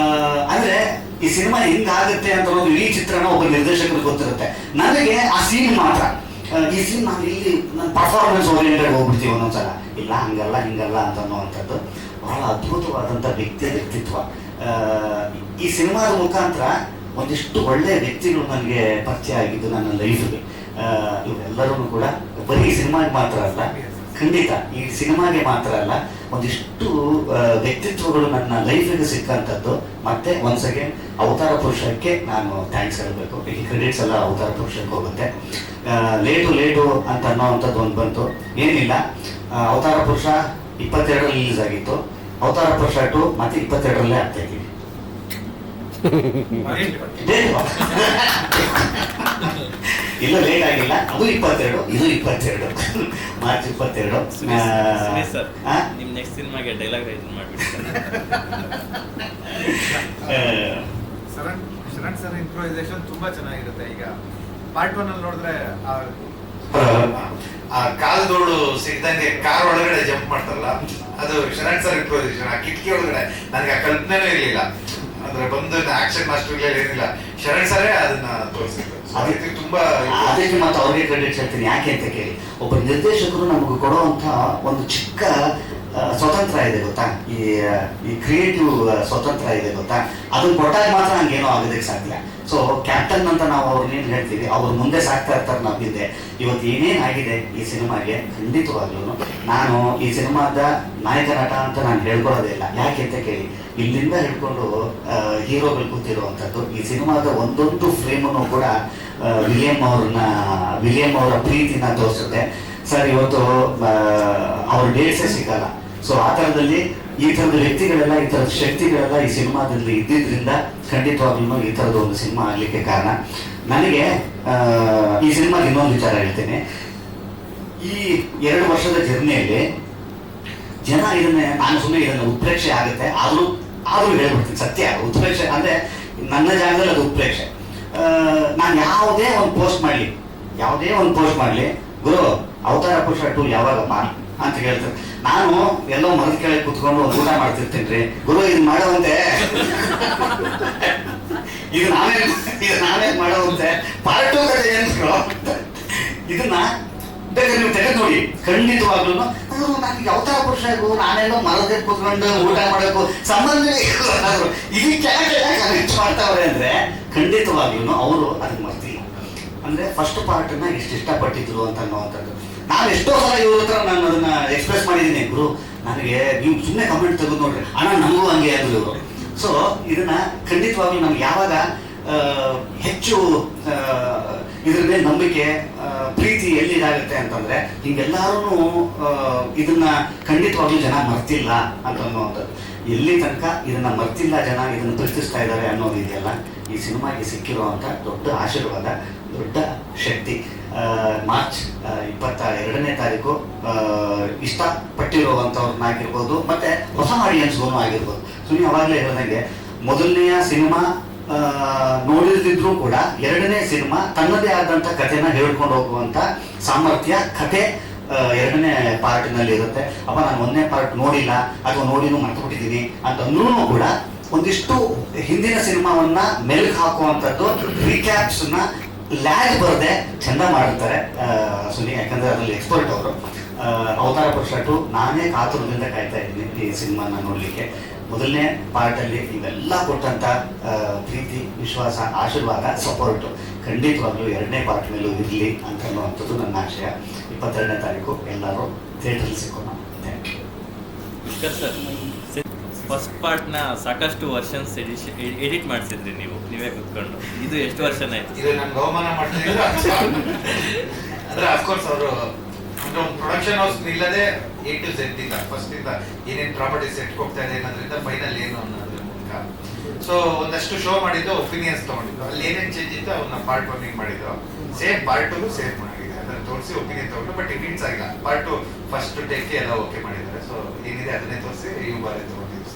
ಅಂದರೆ ಈ ಸಿನಿಮಾ ಹೆಂಗಾಗುತ್ತೆ ಅಂತ ಅನ್ನೋದು ಇಡೀ ಚಿತ್ರಣ ಒಬ್ಬ ನಿರ್ದೇಶಕರಿಗೆ ಗೊತ್ತಿರುತ್ತೆ. ನನಗೆ ಆ ಸೀನ್ ಮಾತ್ರ, ಈ ಸೀನ್ ನಾನು ಇಲ್ಲಿ ನನ್ನ ಪರ್ಫಾರ್ಮೆನ್ಸ್ ಓರಿಯೆಂಟೆಡ್ ಹೋಗ್ಬಿಡ್ತೀವಿ ಒಂದೊಂದ್ಸಲ. ಇಲ್ಲ ಹಂಗಲ್ಲ ಹಿಂಗಲ್ಲ ಅಂತ ಅನ್ನೋವಂಥದ್ದು ಬಹಳ ಅದ್ಭುತವಾದಂಥ ವ್ಯಕ್ತಿತ್ವ. ಈ ಸಿನಿಮಾದ ಮುಖಾಂತರ ಒಂದಿಷ್ಟು ಒಳ್ಳೆಯ ವ್ಯಕ್ತಿಗಳು ನನಗೆ ಪರಿಚಯ ಆಗಿದ್ದು ನನ್ನ ಲೈಫ್ಗೆ. ಇವರೆಲ್ಲರೂ ಕೂಡ ಬರೀ ಸಿನಿಮಾಗೆ ಮಾತ್ರ ಅಲ್ಲ, ಖಂಡಿತ ಈ ಸಿನಿಮಾಗೆ ಮಾತ್ರ ಅಲ್ಲ, ಒಂದಿಷ್ಟು ವ್ಯಕ್ತಿತ್ವಗಳು ನನ್ನ ಲೈಫಿಗೆ ಸಿಕ್ಕಂಥದ್ದು. ಮತ್ತೆ ಒನ್ಸ್ ಅಗೇನ್ ಅವತಾರ ಪುರುಷಕ್ಕೆ ನಾನು ಥ್ಯಾಂಕ್ಸ್ ಹೇಳಬೇಕು. ಈ ಕ್ರೆಡಿಟ್ಸ್ ಎಲ್ಲ ಅವತಾರ ಪುರುಷಕ್ಕೆ ಹೋಗುತ್ತೆ. ಲೇಟು ಅಂತ ಅನ್ನೋವಂಥದ್ದು ಒಂದು ಬಂತು. ಏನಿಲ್ಲ, ಅವತಾರ ಪುರುಷ 22ರಲ್ಲಿ ರಿಲೀಸ್ ಆಗಿತ್ತು. ಅವತಾರ ಪುರುಷ 2 ಮತ್ತೆ 22ರಲ್ಲೇ ಆಗ್ತಾ ಇದ್ದೀವಿ. ಇಲ್ಲ ಲೇಟ್ ಆಗಿಲ್ಲ, ಅದು 22, ಇದು 22, ಮಾರ್ಚ್ 22. ಸರ್ ನಿಮ್ಮ ನೆಕ್ಸ್ಟ್ ಸಿನಿಮಾಗೆ ಡೈಲಾಗ್ ರೈಸ್ ಮಾಡ್ಬಿಡ್ತಾರೆ. ಶರಣ್ ಸರ್ ಇಂಪ್ರೂವೈಸೇಷನ್ ತುಂಬಾ ಚೆನ್ನಾಗಿರುತ್ತೆ. ಈಗ ಪಾರ್ಟ್ 1 ಅಲ್ಲಿ ನೋಡಿದ್ರೆ ಆ ಕಾಲ್ದೋಳು ಸಿಗ್ದಂಗೆ ಕಾರ್ ಒಳಗಡೆ ಜಂಪ್ ಮಾಡ್ತಾರಲ್ಲ, ಅದು ಶರಣ್ ಸರ್ ಇಂಪ್ರೂವೈಸೇಷನ್. ಆ ಕಿಟಕಿ ಒಳಗಡೆ ನನಗೆ ಆ ಕಲ್ಪನೆನೂ ಇರಲಿಲ್ಲ. ಅಂದ್ರೆ ಬಂದು ಆಕ್ಷನ್ ಮಾಸ್ಟರ್ ಏನಿಲ್ಲ, ಶರಣ್ ಸರೇ ಅದನ್ನ ತೋರಿಸಿದ್ರು. ಅದಕ್ಕೆ ತುಂಬಾ ಅದಕ್ಕೆ ಮತ್ತೆ ಅವ್ರಿಗೆ ಕ್ರೆಡಿಟ್ಸ್ ಹೇಳ್ತೀನಿ. ಯಾಕೆ ಅಂತ ಕೇಳಿ, ಒಬ್ಬ ನಿರ್ದೇಶಕರು ನಮಗೆ ಕೊಡುವಂತ ಒಂದು ಚಿಕ್ಕ ಸ್ವತಂತ್ರ ಇದೆ ಗೊತ್ತಾ, ಈ ಕ್ರಿಯೇಟಿವ್ ಸ್ವತಂತ್ರ ಇದೆ ಗೊತ್ತಾ, ಅದನ್ನ ಕೊಟ್ಟಾಗ ಮಾತ್ರ ಹಂಗೇನೋ ಆಗೋದಕ್ಕೆ ಸಾಧ್ಯ. ಸೊ ಕ್ಯಾಪ್ಟನ್ ಅಂತ ನಾವು ಅವ್ರನ್ನೇನು ಹೇಳ್ತೀವಿ, ಅವ್ರು ಮುಂದೆ ಸಾಕ್ತಾ ಇರ್ತಾರೆ ನಾವು ಹಿಂದೆ. ಇವತ್ತು ಏನೇನಾಗಿದೆ ಈ ಸಿನಿಮಾಗೆ, ಖಂಡಿತವಾಗ್ಲೂ ನಾನು ಈ ಸಿನಿಮಾದ ನಾಯಕ ನಟ ಅಂತ ನಾನು ಹೇಳ್ಕೊಳ್ಳೋದೇ ಇಲ್ಲ. ಯಾಕೆ ಅಂತ ಕೇಳಿ, ಇಲ್ಲಿಂದ ಹಿಡ್ಕೊಂಡು ಹೀರೋಗಳು ಕೂತಿರುವಂಥದ್ದು ಈ ಸಿನಿಮಾದ ಒಂದೊಂದು ಫ್ರೇಮನ್ನು ಕೂಡ ವಿಲಿಯಂ ಅವರ ಪ್ರೀತಿನ ತೋರಿಸುತ್ತೆ. ಸರ್ ಇವತ್ತು ಅವ್ರ ಡೇಟ್ಸೇ ಸಿಗಲ್ಲ. ಸೊ ಆ ಥರದಲ್ಲಿ ಈ ಥರದ ವ್ಯಕ್ತಿಗಳೆಲ್ಲ, ಈ ಥರದ ಶಕ್ತಿಗಳೆಲ್ಲ ಈ ಸಿನಿಮಾದಲ್ಲಿ ಇದ್ದಿದ್ದರಿಂದ ಖಂಡಿತವಾಗ್ಲೂ ಈ ಥರದ ಒಂದು ಸಿನಿಮಾ ಆಗಲಿಕ್ಕೆ ಕಾರಣ. ನನಗೆ ಈ ಸಿನಿಮಾಗೆ ಇನ್ನೊಂದು ವಿಚಾರ ಹೇಳ್ತೇನೆ. ಈ 2 ವರ್ಷದ ಜರ್ನಿಯಲ್ಲಿ ಜನ ನಾನು ಸುಮ್ಮನೆ ಇದನ್ನು ಉತ್ಪ್ರೇಕ್ಷೆ ಆಗುತ್ತೆ, ಆದರೂ ಹೇಳ್ಬಿಡ್ತೀನಿ ಸತ್ಯ. ಉತ್ಪ್ರೇಕ್ಷೆ ಅಂದರೆ ನನ್ನ ಜಾಗದಲ್ಲಿ ಅದು ಉತ್ಪ್ರೇಕ್ಷೆ. ನಾನು ಯಾವುದೇ ಒಂದು ಪೋಸ್ಟ್ ಮಾಡಲಿ, ಗುರು ಅವತಾರ ಪುರುಷ 2 ಯಾವಾಗಮ್ಮ ಅಂತ ಹೇಳ್ತಾರೆ. ನಾನು ಎಲ್ಲೋ ಮರದ ಕೆಳಗೆ ಕುತ್ಕೊಂಡು ಒಂದು ಊಟ ಮಾಡ್ತಿರ್ತೀನಿ ರೀ, ಗುರು ಇದು ಮಾಡುವಂತೆ, ಇದು ನಾವೇ ಮಾಡುವಂತೆ ಪಾರ್ಟ್ 2 ಕಥೆ ಏನ್ಸ್ಕೋ, ಇದನ್ನ ಬೇಕಾದ್ರೆ ನೀವು ತೆಗೆದು ನೋಡಿ. ಖಂಡಿತವಾಗ್ಲೂ ನನಗೆ ಅವತಾರ ಪುರುಷಗೂ ನಾನೆಲ್ಲೋ ಮರದ ಕುತ್ಕೊಂಡು ಊಟ ಮಾಡೋಕ್ಕೂ ಸಂಬಂಧವೇ ಇಲ್ಲ. ಇದಕ್ಕೆ ಕನೆಕ್ಟ್ ಮಾಡ್ತಾವ್ರೆ ಅಂದ್ರೆ ಖಂಡಿತವಾಗ್ಲೂ ಅವರು ಅದಕ್ಕೆ ಮರ್ತಿಲ್ಲ. ಅಂದ್ರೆ ಫಸ್ಟ್ ಪಾರ್ಟನ್ನ ಎಷ್ಟು ಇಷ್ಟಪಟ್ಟಿದ್ರು ಅಂತ ಅನ್ನೋವಂಥದ್ದು. ನಾನು ಎಷ್ಟೋ ಸಲ ಇವ್ರ ಹತ್ರ ನಾನು ಅದನ್ನ ಎಕ್ಸ್ಪ್ರೆಸ್ ಮಾಡಿದ್ದೀನಿ, ಗುರು ನನಗೆ ನೀವು ಸುಮ್ಮನೆ ಕಮೆಂಟ್ ತೆಗೆದು ನೋಡ್ರಿ ಅಣ್ಣ ನಮಗೂ ಹಂಗೆ ಅಂದ್ರು ಇವರು. ಸೊ ಇದನ್ನ ಖಂಡಿತವಾಗ್ಲೂ ನಮ್ಗೆ ಯಾವಾಗ ಹೆಚ್ಚು ಇದ್ರ ಮೇಲೆ ನಂಬಿಕೆ ಪ್ರೀತಿ ಎಲ್ಲಿದಾಗುತ್ತೆ ಅಂತಂದ್ರೆ ಹಿಂಗೆಲ್ಲರೂ ಇದನ್ನ ಖಂಡಿತವಾಗ್ಲೂ ಜನ ಮರ್ತಿಲ್ಲ ಅಂತ ಅನ್ನೋವಂಥದ್ದು. ಎಲ್ಲಿ ತನಕ ಇದನ್ನ ಮರ್ತಿಲ್ಲ, ಜನ ಇದನ್ನು ಪ್ರೀತಿಸ್ತಾ ಇದ್ದಾರೆ ಅನ್ನೋದು ಇದೆಯಲ್ಲ, ಈ ಸಿನಿಮಾಗೆ ಸಿಕ್ಕಿರುವಂಥ ದೊಡ್ಡ ಆಶೀರ್ವಾದ, ದೊಡ್ಡ ಶಕ್ತಿ. ಮಾರ್ಚ್ 22ನೇ ತಾರೀಕು ಇಷ್ಟಪಟ್ಟಿರುವಂಥವ್ರನ್ನಾಗಿರ್ಬೋದು, ಮತ್ತೆ ಹೊಸ ಆಡಿಯನ್ಸ್ಗೂ ಆಗಿರ್ಬೋದು. ಸುಮ್ಮನೆ ಅವಾಗಲೇ ಹೇಳ್ದಂಗೆ ಮೊದಲನೆಯ ಸಿನಿಮಾ ನೋಡಿರ್ದಿದ್ರು ಕೂಡ 2ನೇ ಸಿನಿಮಾ ತನ್ನದೇ ಆದಂಥ ಕಥೆನ ಹೇಳ್ಕೊಂಡು ಹೋಗುವಂಥ ಸಾಮರ್ಥ್ಯ ಕಥೆ 2ನೇ ಪಾರ್ಟ್ನಲ್ಲಿ ಇರುತ್ತೆ. ಅಪ್ಪ ನಾನು 1ನೇ ಪಾರ್ಟ್ ನೋಡಿಲ್ಲ ಅಥವಾ ನೋಡಿನೂ ಮರ್ತುಬಿಟ್ಟಿದ್ದೀನಿ ಅಂತಂದ್ರೂ ಕೂಡ ಒಂದಿಷ್ಟು ಹಿಂದಿನ ಸಿನಿಮಾವನ್ನ ಮೆಲ್ಕ್ ಹಾಕುವಂಥದ್ದು, ರೀಕ್ಯಾಪ್ಸ್ನ ಲ್ಯಾಗ್ ಬರದೆ ಚೆಂದ ಮಾಡಿರ್ತಾರೆ ಸುನಿ. ಯಾಕಂದ್ರೆ ಅದರಲ್ಲಿ ಎಕ್ಸ್ಪರ್ಟ್ ಅವರು. ಅವತಾರ ಪುರುಷ 2 ನಾನೇ ಕಾತುರದಿಂದ ಕಾಯ್ತಾ ಇದ್ದೀನಿ ಈ ಸಿನಿಮಾನ ನೋಡಲಿಕ್ಕೆ. ಮೊದಲನೇ ಪಾರ್ಟಲ್ಲಿ ಇವೆಲ್ಲ ಕೊಟ್ಟಂಥ ಪ್ರೀತಿ, ವಿಶ್ವಾಸ, ಆಶೀರ್ವಾದ, ಸಪೋರ್ಟು ಖಂಡಿತವಾಗ್ಲೂ 2ನೇ ಪಾರ್ಟ್ ಮೇಲೂ ಇರಲಿ ಅಂತ ಅನ್ನುವಂಥದ್ದು ನನ್ನ ಆಶಯ. 22ನೇ ತಾರೀಕು ಎಲ್ಲರೂ ಥಿಯೇಟ್ರಲ್ಲಿ ಸಿಕ್ಕೋಣ. Thank you. ಫಸ್ಟ್ ಪಾರ್ಟ್ನ ಸಾಕಷ್ಟು ವರ್ಷನ್ಸ್ ಎಡಿಟ್ ಮಾಡಿಸಿದ್ರಿ ನೀವೇ ಕುತ್ಕೊಂಡು. ಇದು ಎಷ್ಟು ವರ್ಷನ ಆಯ್ತು? ಇದು ನಮ್ಗೆ ಅವಮಾನ ಮಾಡ್ತಿದ್ರು. ಅಂದ್ರೆ ಅಫ್ಕೋರ್ಸ್ ಅವರು ಪ್ರೊಡಕ್ಷನ್ ಹೌಸ್ ಇಲ್ಲದೆ A to Z ಇಂದ ಫಸ್ಟ್ ಇಂದ ಏನೇನು ಪ್ರಾಪರ್ಟೀಸ್ ಸೆಟ್ ಹೋಗ್ತಾ ಇದೆ ಅನ್ನೋದ್ರಿಂದ ಫೈನಲ್ ಏನು ಅನ್ನೋದ್ರ ಮೂಲಕ ಸೊ ಒಂದಷ್ಟು ಶೋ ಮಾಡಿದ್ದು ಒಪಿನಿಯನ್ಸ್ ತಗೊಂಡಿದ್ದು. ಅಲ್ಲಿ ಏನೇನು ಚೇಂಜ್ ಇತ್ತು ಅವನ್ನ ಪಾರ್ಟ್ 1 ಮಾಡಿದ್ದು, ಸೇಮ್ ಪಾರ್ಟ್ 2 ಸೇಮ್ ಮಾಡಿದೆ. ಅದನ್ನ ತೋರಿಸಿ ಒಪಿನಿಯನ್ ತಗೊಂಡು, ಬಟ್ ಎಡಿಟ್ಸ್ ಆಗಿಲ್ಲ. ಪಾರ್ಟ್ 2 ಫಸ್ಟ್ ಟೇಕ್ ಎಲ್ಲ ಓಕೆ ಮಾಡಿದ್ದಾರೆ. ಸೊ ಏನಿದೆ ಅದನ್ನೇ ತೋರಿಸಿ ಇವು ಬಾರಿ ತಗೊಂಡಿದ್ದು.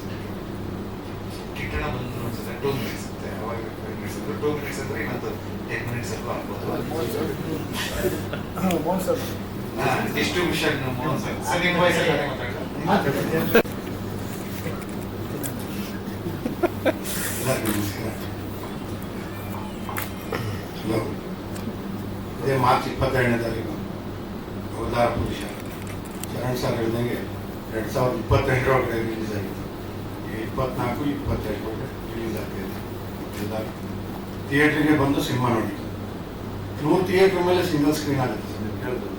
ಕಿಟ್ಟಣ ಬಂದು ಅನ್ಸುತ್ತೆ 2 ಮಿನಿಟ್ಸ್ ಇರುತ್ತೆ, ಅವಾಗ 5 ಮಿನಿಟ್ಸ್ ಇತ್ತು. 2 ಮಿನಿಟ್ಸ್ ಅಂದ್ರೆ ಇವತ್ತು 10 ಮಿನಿಟ್ಸ್ ಅಲ್ವಾ ಆಗ್ಬೋದು. ಡಿಸ್ಟ್ರಿಬ್ಯೂಷನ್ ಸರ್ ನಿಮ್ಮ ವಯಸ್ಸಲ್ಲಿ ಎಲ್ಲರಿಗೂ ನಮಸ್ಕಾರ. ಹಲೋ, ಇದೇ ಮಾರ್ಚ್ 22ನೇ ತಾರೀಕು ಅವತಾರ ಪುರುಷ ಶರಣ್ ಸರ್ ಹೇಳಿದಂಗೆ 2022 ರಿಲೀಸ್ ಆಗಿತ್ತು. 24, 25 ರಿಲೀಸ್ ಆಗ್ತಿದೆ. ಎಲ್ಲ ಥಿಯೇಟ್ರಿಗೆ ಬಂದು ಸಿನಿಮಾ ನೋಡಿದ್ದು. 100 ಥಿಯೇಟ್ರ್ ಮೇಲೆ ಸಿಂಗಲ್ ಸ್ಕ್ರೀನ್ ಆಗುತ್ತೆ ಸರ್, ನೀವು ಕೇಳಿದ್ರು.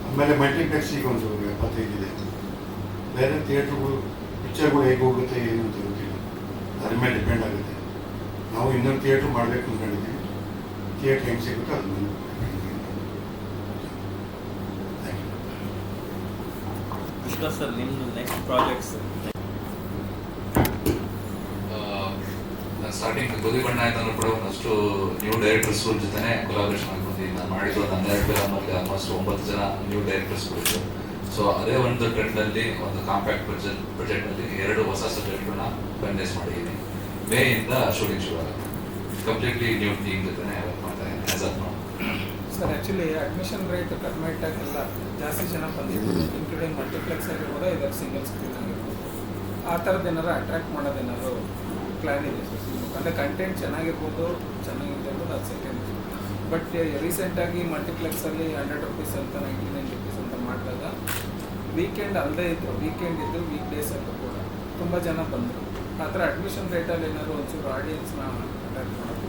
ಆಮೇಲೆ ಮಲ್ಟಿಪ್ಲೆಕ್ಸಿಗೆ ಒಂದು 75 ಇದೆ. ಬೇರೆ ಥಿಯೇಟ್ರುಗಳು ಪಿಕ್ಚರ್ಗಳು ಹೇಗೆ ಹೋಗುತ್ತೆ ಏನು ಅಂತ ಗೊತ್ತಿಲ್ಲ, ಅದ್ರ ಮೇಲೆ ಡಿಪೆಂಡ್ ಆಗುತ್ತೆ. ನಾವು ಇನ್ನೊಂದು ಥಿಯೇಟ್ರ್ ಮಾಡಬೇಕು ಅಂದ್ಕೊಂಡಿದ್ದೀವಿ. ಥಿಯೇಟ್ರ್ ಹೆಂಗೆ ಸಿಗುತ್ತೋ ಅದ್ರ ಮೇಲೆ ಸರ್ ನಿಮ್ಮದು ನೆಕ್ಸ್ಟ್ ಪ್ರಾಜೆಕ್ಟ್ಸ್? ಸ್ಟಾರ್ಟಿಂಗ್ ಬುದ್ಧಿ ಬಣ್ಣ ಆಯ್ತು ಕೂಡ ಒಂದಷ್ಟು ನ್ಯೂ ಡೈರೆಕ್ಟರ್ಸ್ ಜೊತೆ ಕೊಲಾಬ್ರೇಷನ್ ಆಗ್ಬೋದು. ನಾನು ಮಾಡಿದ್ದು ಒಂದು 12 ಫಿಲಮಲ್ಲಿ ಆಲ್ಮೋಸ್ಟ್ 9 ಜನ ನ್ಯೂ ಡೈರೆಕ್ಟರ್ಸ್ಗಳಿತ್ತು. ಸೊ ಅದೇ ಒಂದು ಟ್ರೆಂಡಲ್ಲಿ ಒಂದು ಕಾಂಪ್ಯಾಕ್ಟ್ ಬಜೆಟ್ನಲ್ಲಿ 2 ಹೊಸ ಸಬ್ಜೆಕ್ಟ್ಗಳನ್ನ ಫೈನಲೈಸ್ ಮಾಡಿದ್ದೀನಿ. ಮೇಯಿಂದ ಶೂಟಿಂಗ್ ಶುರು ಆಗುತ್ತೆ. ಕಂಪ್ಲೀಟ್ಲಿ ನ್ಯೂ ಟೀಮ್ ಜೊತೆ ವರ್ಕ್ ಮಾಡ್ತಾ ಇದ್ದೀನಿ as of now. Sir actually admission rate ಕಡಿಮೆ ಇಟ್ಟಾಗೆಲ್ಲ ಜಾಸ್ತಿ ಜನ ಬಂದಿದ್ದು, ಇನ್ಕ್ಲೂಡಿಂಗ್ ಮಲ್ಟಿಪ್ಲೆಕ್ಸ್ ಆಗಿರ್ಬೋದು, ಇದರ ಸಿಂಗಲ್ ಸ್ಕ್ರೀನ್ ಆಗಿರ್ಬೋದು. ಆ ಥರದ್ದು ಏನಾರು ಅಟ್ರಾಕ್ಟ್ ಮಾಡೋದೇನಾದ್ರು ಪ್ಲ್ಯಾನ್ ಇದೆ ಸರ್? ಅಂದರೆ ಕಂಟೆಂಟ್ ಚೆನ್ನಾಗಿರ್ಬೋದು, ಚೆನ್ನಾಗಿದೆ ಅನ್ನೋದು ಅದು ಸೆಕೆಂಡ್. ಬಟ್ ರೀಸೆಂಟಾಗಿ ಮಲ್ಟಿಪ್ಲೆಕ್ಸಲ್ಲಿ 100 ರುಪೀಸ್ ಅಂತ 99 ರುಪೀಸ್ ಅಂತ ಮಾಡಿದಾಗ ವೀಕೆಂಡ್ ಅಲ್ಲದೆ ಇದ್ದರು, ವೀಕೆಂಡ್ ಇದ್ದರು, ವೀಕ್ ಡೇಸಲ್ಲೂ ಕೂಡ ತುಂಬ ಜನ ಬಂದರು. ಆ ಥರ ಅಡ್ಮಿಷನ್ ರೇಟಲ್ಲಿ ಏನಾದ್ರು ಒಂಚೂರು ಆಡಿಯನ್ಸ್ನ ಅಟ್ರಾಕ್ಟ್ ಮಾಡೋದು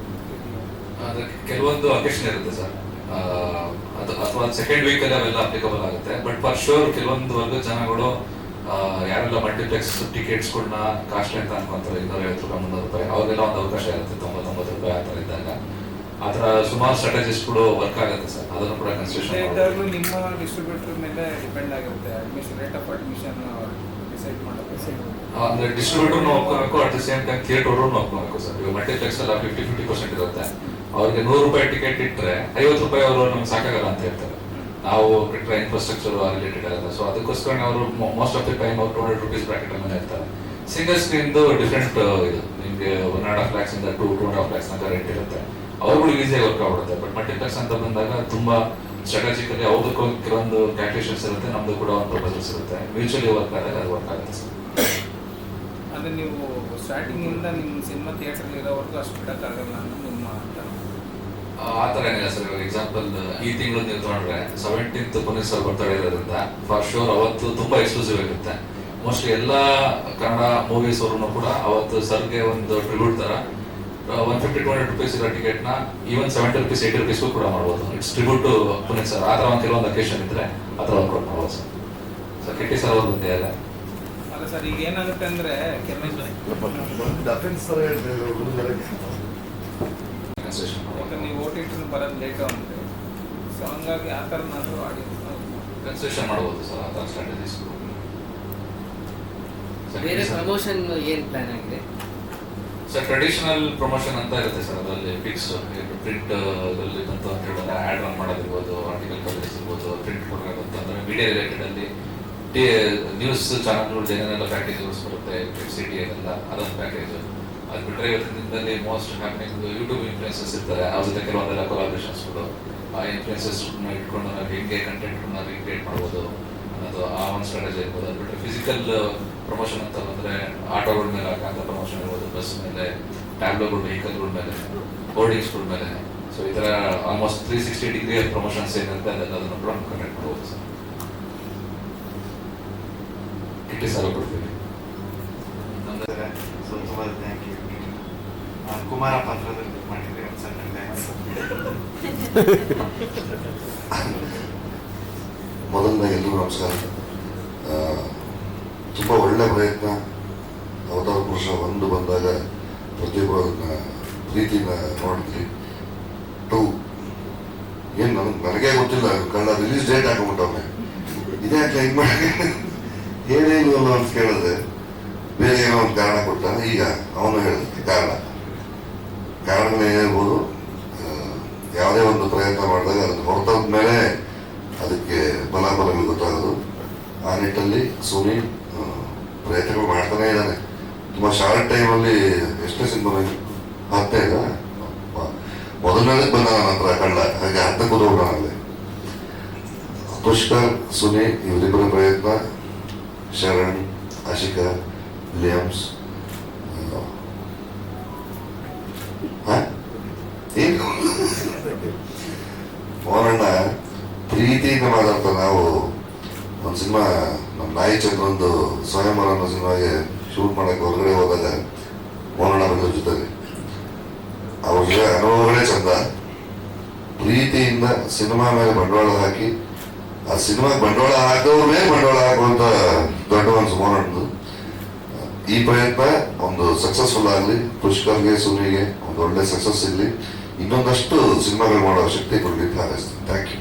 ಅದಕ್ಕೆ ಕೆಲವೊಂದು ಅಕೇಶನ್ ಇರುತ್ತೆ ಸರ್, ಅದು ಅಥವಾ ಸೆಕೆಂಡ್ ವೀಕಲ್ಲಿ ಅವೆಲ್ಲ ಅಪ್ಲಿಕಬಲ್ ಆಗುತ್ತೆ. ಬಟ್ ಫಾರ್ ಶೋರ್ ಕೆಲವೊಂದು ವರ್ಗದ ಜನಗಳು ಯಾರೆಲ್ಲ ಮಲ್ಟಿಪ್ಲೆಕ್ಸ್ ಟಿಕೆಟ್ಸ್ಗಳನ್ನ ಕಾಸ್ಟ್ಲಿ ಅಂತ ಅನ್ಕೊಂತಾರೆ, 250 ರೂಪಾಯಿ 300 ರೂಪಾಯಿ, ಅವ್ರಿಗೆಲ್ಲ ಒಂದು ಅವಕಾಶ ಇರುತ್ತೆ 99 ರೂಪಾಯಿ ಆ ಥರ ಇದ್ದಾಗ. ಆ ಥರ ಸುಮಾರು ಸ್ಟ್ರಾಟಜಿಸ್ಗಳು ವರ್ಕ್ ಆಗುತ್ತೆ ಸರ್, ಅದನ್ನು ಕೂಡ ಕನ್ಸಿಡರ್ ನಿಮ್ಮ ಡಿಸ್ಟ್ರಿಬ್ಯೂಟರ್ ಮೇಲೆ ಡಿಪೆಂಡ್ ಆಗಿರುತ್ತೆ. Admission rate of admission decide ಮಾಡೋದು ಅಂದ್ರೆ ಡಿಸ್ಟ್ರಿಬ್ಯೂಟರ್ನು ಒಪ್ಕೋಬೇಕು, at the same time theatre ಒಪ್ಕೋಬೇಕು ಸರ್. ಈಗ ಮಲ್ಟಿಪ್ಲೆಕ್ಸ್ ಎಲ್ಲ 50% ಇರುತ್ತೆ. ಅವ್ರಿಗೆ 100 ರೂಪಾಯಿ ಟಿಕೆಟ್ ಇಟ್ಟರೆ 50 ರೂಪಾಯಿ ಅವರು ನಮ್ಗೆ ಸಾಕಾಗಲ್ಲ ಅಂತ ಹೇಳ್ತಾರೆ. ನಾವು ಬಿಟ್ಟರೆ ಇನ್ಫ್ರಾಸ್ಟ್ರಕ್ಚರ್ ರಿಲೇಟೆಡ್ ಆಗುತ್ತೆ. ಸೊ ಅದಕ್ಕೋಸ್ಕರ ಅವರು ಮೋಸ್ಟ್ ಆಫ್ ದಿ ಟೈಮ್ ಅವ್ರು 200 ರುಪೀಸ್ ಬ್ರಾಕೆಟ್ ಮೇಲೆ ಇರ್ತಾರೆ. ಸಿಂಗಲ್ ಸ್ಕ್ರೀನ್ದು ಡಿಫ್ರೆಂಟ್ ಇದು ನಿಮಗೆ 1.5 lakhs ಇಂದ 2.5 lakhs ತನಕ ರೇಟ್ ಇರುತ್ತೆ. ಅವ್ರುಗಳು ಈಸಿಯಾಗಿ ವರ್ಕ್ ಆಗ್ಬಿಡುತ್ತೆ. ಬಟ್ ಮಲ್ಟಿಪ್ಲೆಕ್ಸ್ ಅಂತ ಬಂದಾಗ ತುಂಬಾ ಸ್ಟ್ರಾಟಜಿಕಲಿ ಅವ್ರದಕ್ಕೂ ಕೆಲವೊಂದು ಕ್ಯಾಲ್ಕುಲೇಷನ್ಸ್ ಇರುತ್ತೆ, ನಮ್ದು ಕೂಡ ಒಂದು ಪ್ರಪೋಸಲ್ಸ್ ಇರುತ್ತೆ. ಮ್ಯೂಚುವಲಿ ವರ್ಕ್ ಆದಾಗ ಅದು ವರ್ಕ್ ಆಗುತ್ತೆ ಸರ್. ಅಂದರೆ ನೀವು ಸ್ಟಾರ್ಟಿಂಗಿಂದ ನಿಮ್ಮ ಸಿನಿಮಾ ಥಿಯೇಟ್ರಲ್ಲಿ ಇರೋವರೆಗೂ ಅಷ್ಟು ಬಿಡೋಕ್ಕಾಗಲ್ಲ ಅನ್ನೋ ನಿಮ್ಮ ಆ ಥರ ಏನಿಲ್ಲ ಸರ್. ಇವಾಗ ಎಕ್ಸಾಂಪಲ್ ಈ ತಿಂಗಳು ನೀವು ತೊಗೊಂಡ್ರೆ 17th ಪುನೀತ್ ಸರ್ ಬರ್ತಡೇ ಇರೋದ್ರಿಂದ ಫಾರ್ ಶೋರ್ ಅವತ್ತು ತುಂಬಾ ಎಕ್ಸ್ಕ್ಲೂಸಿವ್ ಇರುತ್ತೆ. ಮೋಸ್ಟ್ಲಿ ಎಲ್ಲ ಕನ್ನಡ ಮೂವೀಸ್ ಅವರು ಕೂಡ ಅವತ್ತು ಸರ್ಗೆ ಒಂದು ಟ್ರಿಬ್ಯೂಟ್ ತರ 150-200 ರುಪೀಸ್ ಇರೋ ಟಿಕೆಟ್ನ ಈವನ್ 70 ರುಪೀಸ್ 80 ರುಪೀಸ್ಗೂ ಕೂಡ ಮಾಡ್ಬೋದು. It's tribute to Puneeth sir. ಆ ಥರ ಒಂದು ಕೆಲವೊಂದು ಅಕೇಶನ್ ಇದ್ರೆ ಆ ಥರ ವರ್ಕೌಟ್ ಮಾಡ್ಬೋದು ಸರ್. ಸೊ ಕಿಟ್ಟಿ ಸರ್ ಅವ್ರದ್ದು ಒಂದೇ ಅಲ್ಲ ಸರ್. ಈಗ ಏನಾಗುತ್ತೆ ಅಂದರೆ ನೀವು OTT ಬರೋದು ಲೇಟು ಅಂದರೆ, ಸೊ ಹಂಗಾಗಿ ಆ ಥರ ನಾನು ಆಡಿಯನ್ಸ್ ಕನ್ಸೆಷನ್ ಮಾಡ್ಬೋದು ಸರ್. ಆ ಥರ ಸ್ಟ್ರಾಟಜೀಸ್. ಬೇರೆ ಪ್ರಮೋಷನ್ ಏನು ಪ್ಲಾನ್ ಆಗಿದೆ ಸರ್? ಟ್ರೆಡಿಷನಲ್ ಪ್ರಮೋಷನ್ ಅಂತ ಇರುತ್ತೆ ಸರ್. ಅದರಲ್ಲಿ ಫಿಕ್ಸ್ ಪ್ರಿಂಟ್ ಅಲ್ಲಿ ಬಂತು ಅಂತ ಹೇಳಿದ್ರೆ ಆ್ಯಡ್ ರನ್ ಮಾಡೋದಿರ್ಬೋದು, ಆರ್ಟಿಕಲ್ ಕವರೇಜ್ ಇರ್ಬೋದು, ಪ್ರಿಂಟ್ ಕೊಡೋದು ಅಂತಂದರೆ ಮೀಡಿಯಾ ರಿಲೇಟೆಡಲ್ಲಿ ನ್ಯೂಸ್ ಚಾನಲ್ಗಳು ಏನೇನೆಲ್ಲ ಪ್ಯಾಕೇಜಸ್ ಬರುತ್ತೆ, ಸಿಟಿ ಏನೆಲ್ಲ ಅದೊಂದು ಪ್ಯಾಕೇಜ್. ಅದು ಬಿಟ್ಟರೆ ಇವತ್ತಿನ ದಿನದಲ್ಲಿ ಮೋಸ್ಟ್ ಹ್ಯಾಪನಿಂಗ್ ಯೂಟ್ಯೂಬ್ ಇನ್ಫ್ಲುಯೆನ್ಸಸ್ ಇರ್ತಾರೆ, ಅವ್ರ ಜೊತೆ ಕೆಲವೊಂದೆಲ್ಲ ಕೊಲಾಬ್ರೇಷನ್ಸ್ಗಳು. ಆ ಇನ್ಫ್ಲುಯೆನ್ಸಸ್ನ ಇಟ್ಕೊಂಡು ನಾವು ಹೆಂಗೆ ಕಂಟೆಂಟ್ಗಳನ್ನ ರೀಕ್ರಿಯೇಟ್ ಮಾಡ್ಬೋದು ಅನ್ನೋದು ಆ ಒಂದು ಸ್ಟ್ರಾಟಜಿ ಇರ್ಬೋದು. ಅದು ಬಿಟ್ಟರೆ ಫಿಸಿಕಲ್ ಪ್ರಮೋಷನ್ ಅಂತ ಬಂದರೆ ಆಟೋಗಳ ಮೇಲೆ ಹಾಕಂತ ಪ್ರಮೋಷನ್ ಇರ್ಬೋದು, ಬಸ್ ಮೇಲೆ, ಟ್ಯಾಬ್ಲೋಗಳು, ವೆಹಿಕಲ್ಗಳ ಮೇಲೆ, ಹೋರ್ಡಿಂಗ್ಸ್ಗಳ ಮೇಲೆ. ಸೊ ಈ ಥರ ಆಲ್ಮೋಸ್ಟ್ 360 ಡಿಗ್ರಿ ಪ್ರಮೋಷನ್ಸ್ ಏನಿರುತ್ತೆ ಅದನ್ನು ಕೂಡ ಕಂಡಕ್ಟ್ ಮಾಡ್ಬೋದು ಸರ್. ಕಿಟ್ಟಿ ಸರ್ ಕೊಡ್ತೀವಿ. ಸೊ ತುಂಬ ಥ್ಯಾಂಕ್ ಯು. ಕುಮಾರ ಪಾತ್ರದಲ್ಲಿ ಮಾಡಿದ್ರಿ, ಒಂದು ಸಣ್ಣ ಥ್ಯಾಂಕ್ಸ್. ಮೊದಲನೇ ಎಲ್ಲರೂ ನಮಸ್ಕಾರ. ತುಂಬ ಒಳ್ಳೆ ಪ್ರಯತ್ನ ವರ್ಷ ಒಂದು ಬಂದಾಗ ಪ್ರತಿಯೊಬ್ಬರು ಅದನ್ನ ಪ್ರೀತಿನ ನೋಡಿದ್ರಿ. 2 ಏನು ನನಗೆ ಗೊತ್ತಿಲ್ಲ, ಕನ್ನಡ ರಿಲೀಸ್ ಡೇಟ್ ಹಾಕೊಂಡ್ಬಿಟ್ಟವನೆ, ಇದೇ ಯಾಕೆ ಹಿಂಗೆ ಮಾಡಿ ಏನೇನಿಲ್ಲ ಅಂತ ಕೇಳಿದ್ರೆ ಬೇರೆ ಏನೋ ಒಂದು ಕಾರಣ ಕೊಡ್ತಾನೆ. ಈಗ ಅವನು ಹೇಳಿದ್ರೆ ಕಾರಣಗಳೇನಿರ್ಬೋದು, ಯಾವುದೇ ಒಂದು ಪ್ರಯತ್ನ ಮಾಡಿದಾಗ ಅದನ್ನು ಹೊರತಾದ ಮೇಲೆ ಅದಕ್ಕೆ ಬಲಾಬಲಗಳು ಗೊತ್ತಾಗೋದು. ಆ ನಿಟ್ಟಲ್ಲಿ ಸುನಿ ಪ್ರಯತ್ನಗಳು ಮಾಡ್ತಾನೆ ಇದ್ದಾನೆ. ತುಂಬ ಶಾರ್ಟ್ ಟೈಮಲ್ಲಿ ಎಷ್ಟೇ ಸಿನಿಮಾ 15 ಮೊದಲನೇದಕ್ಕೆ ಬಂದ ನನ್ನ ಹತ್ರ ಕಳ್ಳ, ಹಾಗೆ 10ಕ್ಕೆ ಹೋಗೋಣಲ್ಲಿ. ಪುಷ್ಕರ್, ಸುನಿ ಇವರಿಬ್ಬರ ಪ್ರಯತ್ನ, ಶರಣ್, ಆಶಿಕಾ, ವಿಲಿಯಮ್ಸ್, ಏನು ಮೋಹನಣ್ಣ ಪ್ರೀತಿಯಿಂದ ಮಾತಾಡ್ತಾ. ನಾವು ಒಂದು ಸಿನಿಮಾ ನಮ್ಮ ನಾಯಿ ಚಂದ್ರಂದು ಸ್ವಯಂವರ ಅನ್ನೋ ಸಿನಿಮಾಗೆ ಶೂಟ್ ಮಾಡಕ್ಕೆ ಹೊರಗಡೆ ಹೋದಾಗ ಮೋಹನಣ್ಣ ಬಂದ್ರ ಜೊತೆಗೆ ಅವ್ರಿಗೆ ಅನುಭವಗಳೇ ಚಂದ. ಪ್ರೀತಿಯಿಂದ ಸಿನಿಮಾ ಮೇಲೆ ಬಂಡವಾಳ ಹಾಕಿ ಆ ಸಿನಿಮಾಗೆ ಬಂಡವಾಳ ಹಾಕೋರ ಮೇಲೆ ಬಂಡವಾಳ ಹಾಕುವಂತ ದೊಡ್ಡ ಮನಸ್ಸು ಮೋಹನಣ್ಣದು. ಈ ಪ್ರಯತ್ನ ಒಂದು ಸಕ್ಸಸ್ಫುಲ್ ಆಗಲಿ, ಪುಷ್ಕರ್ಗೆ, ಸುನಿಗೆ ಒಂದು ಒಳ್ಳೆ ಸಕ್ಸಸ್ ಸಿಗಲಿ, ಇನ್ನೊಂದಷ್ಟು ಸಿನಿಮಾಗಳು ಮಾಡೋ ಶಕ್ತಿ ಕೊಡ್ಲಿಕ್ಕೆ ಹಾರೈಸ್ತೀನಿ. Thank you.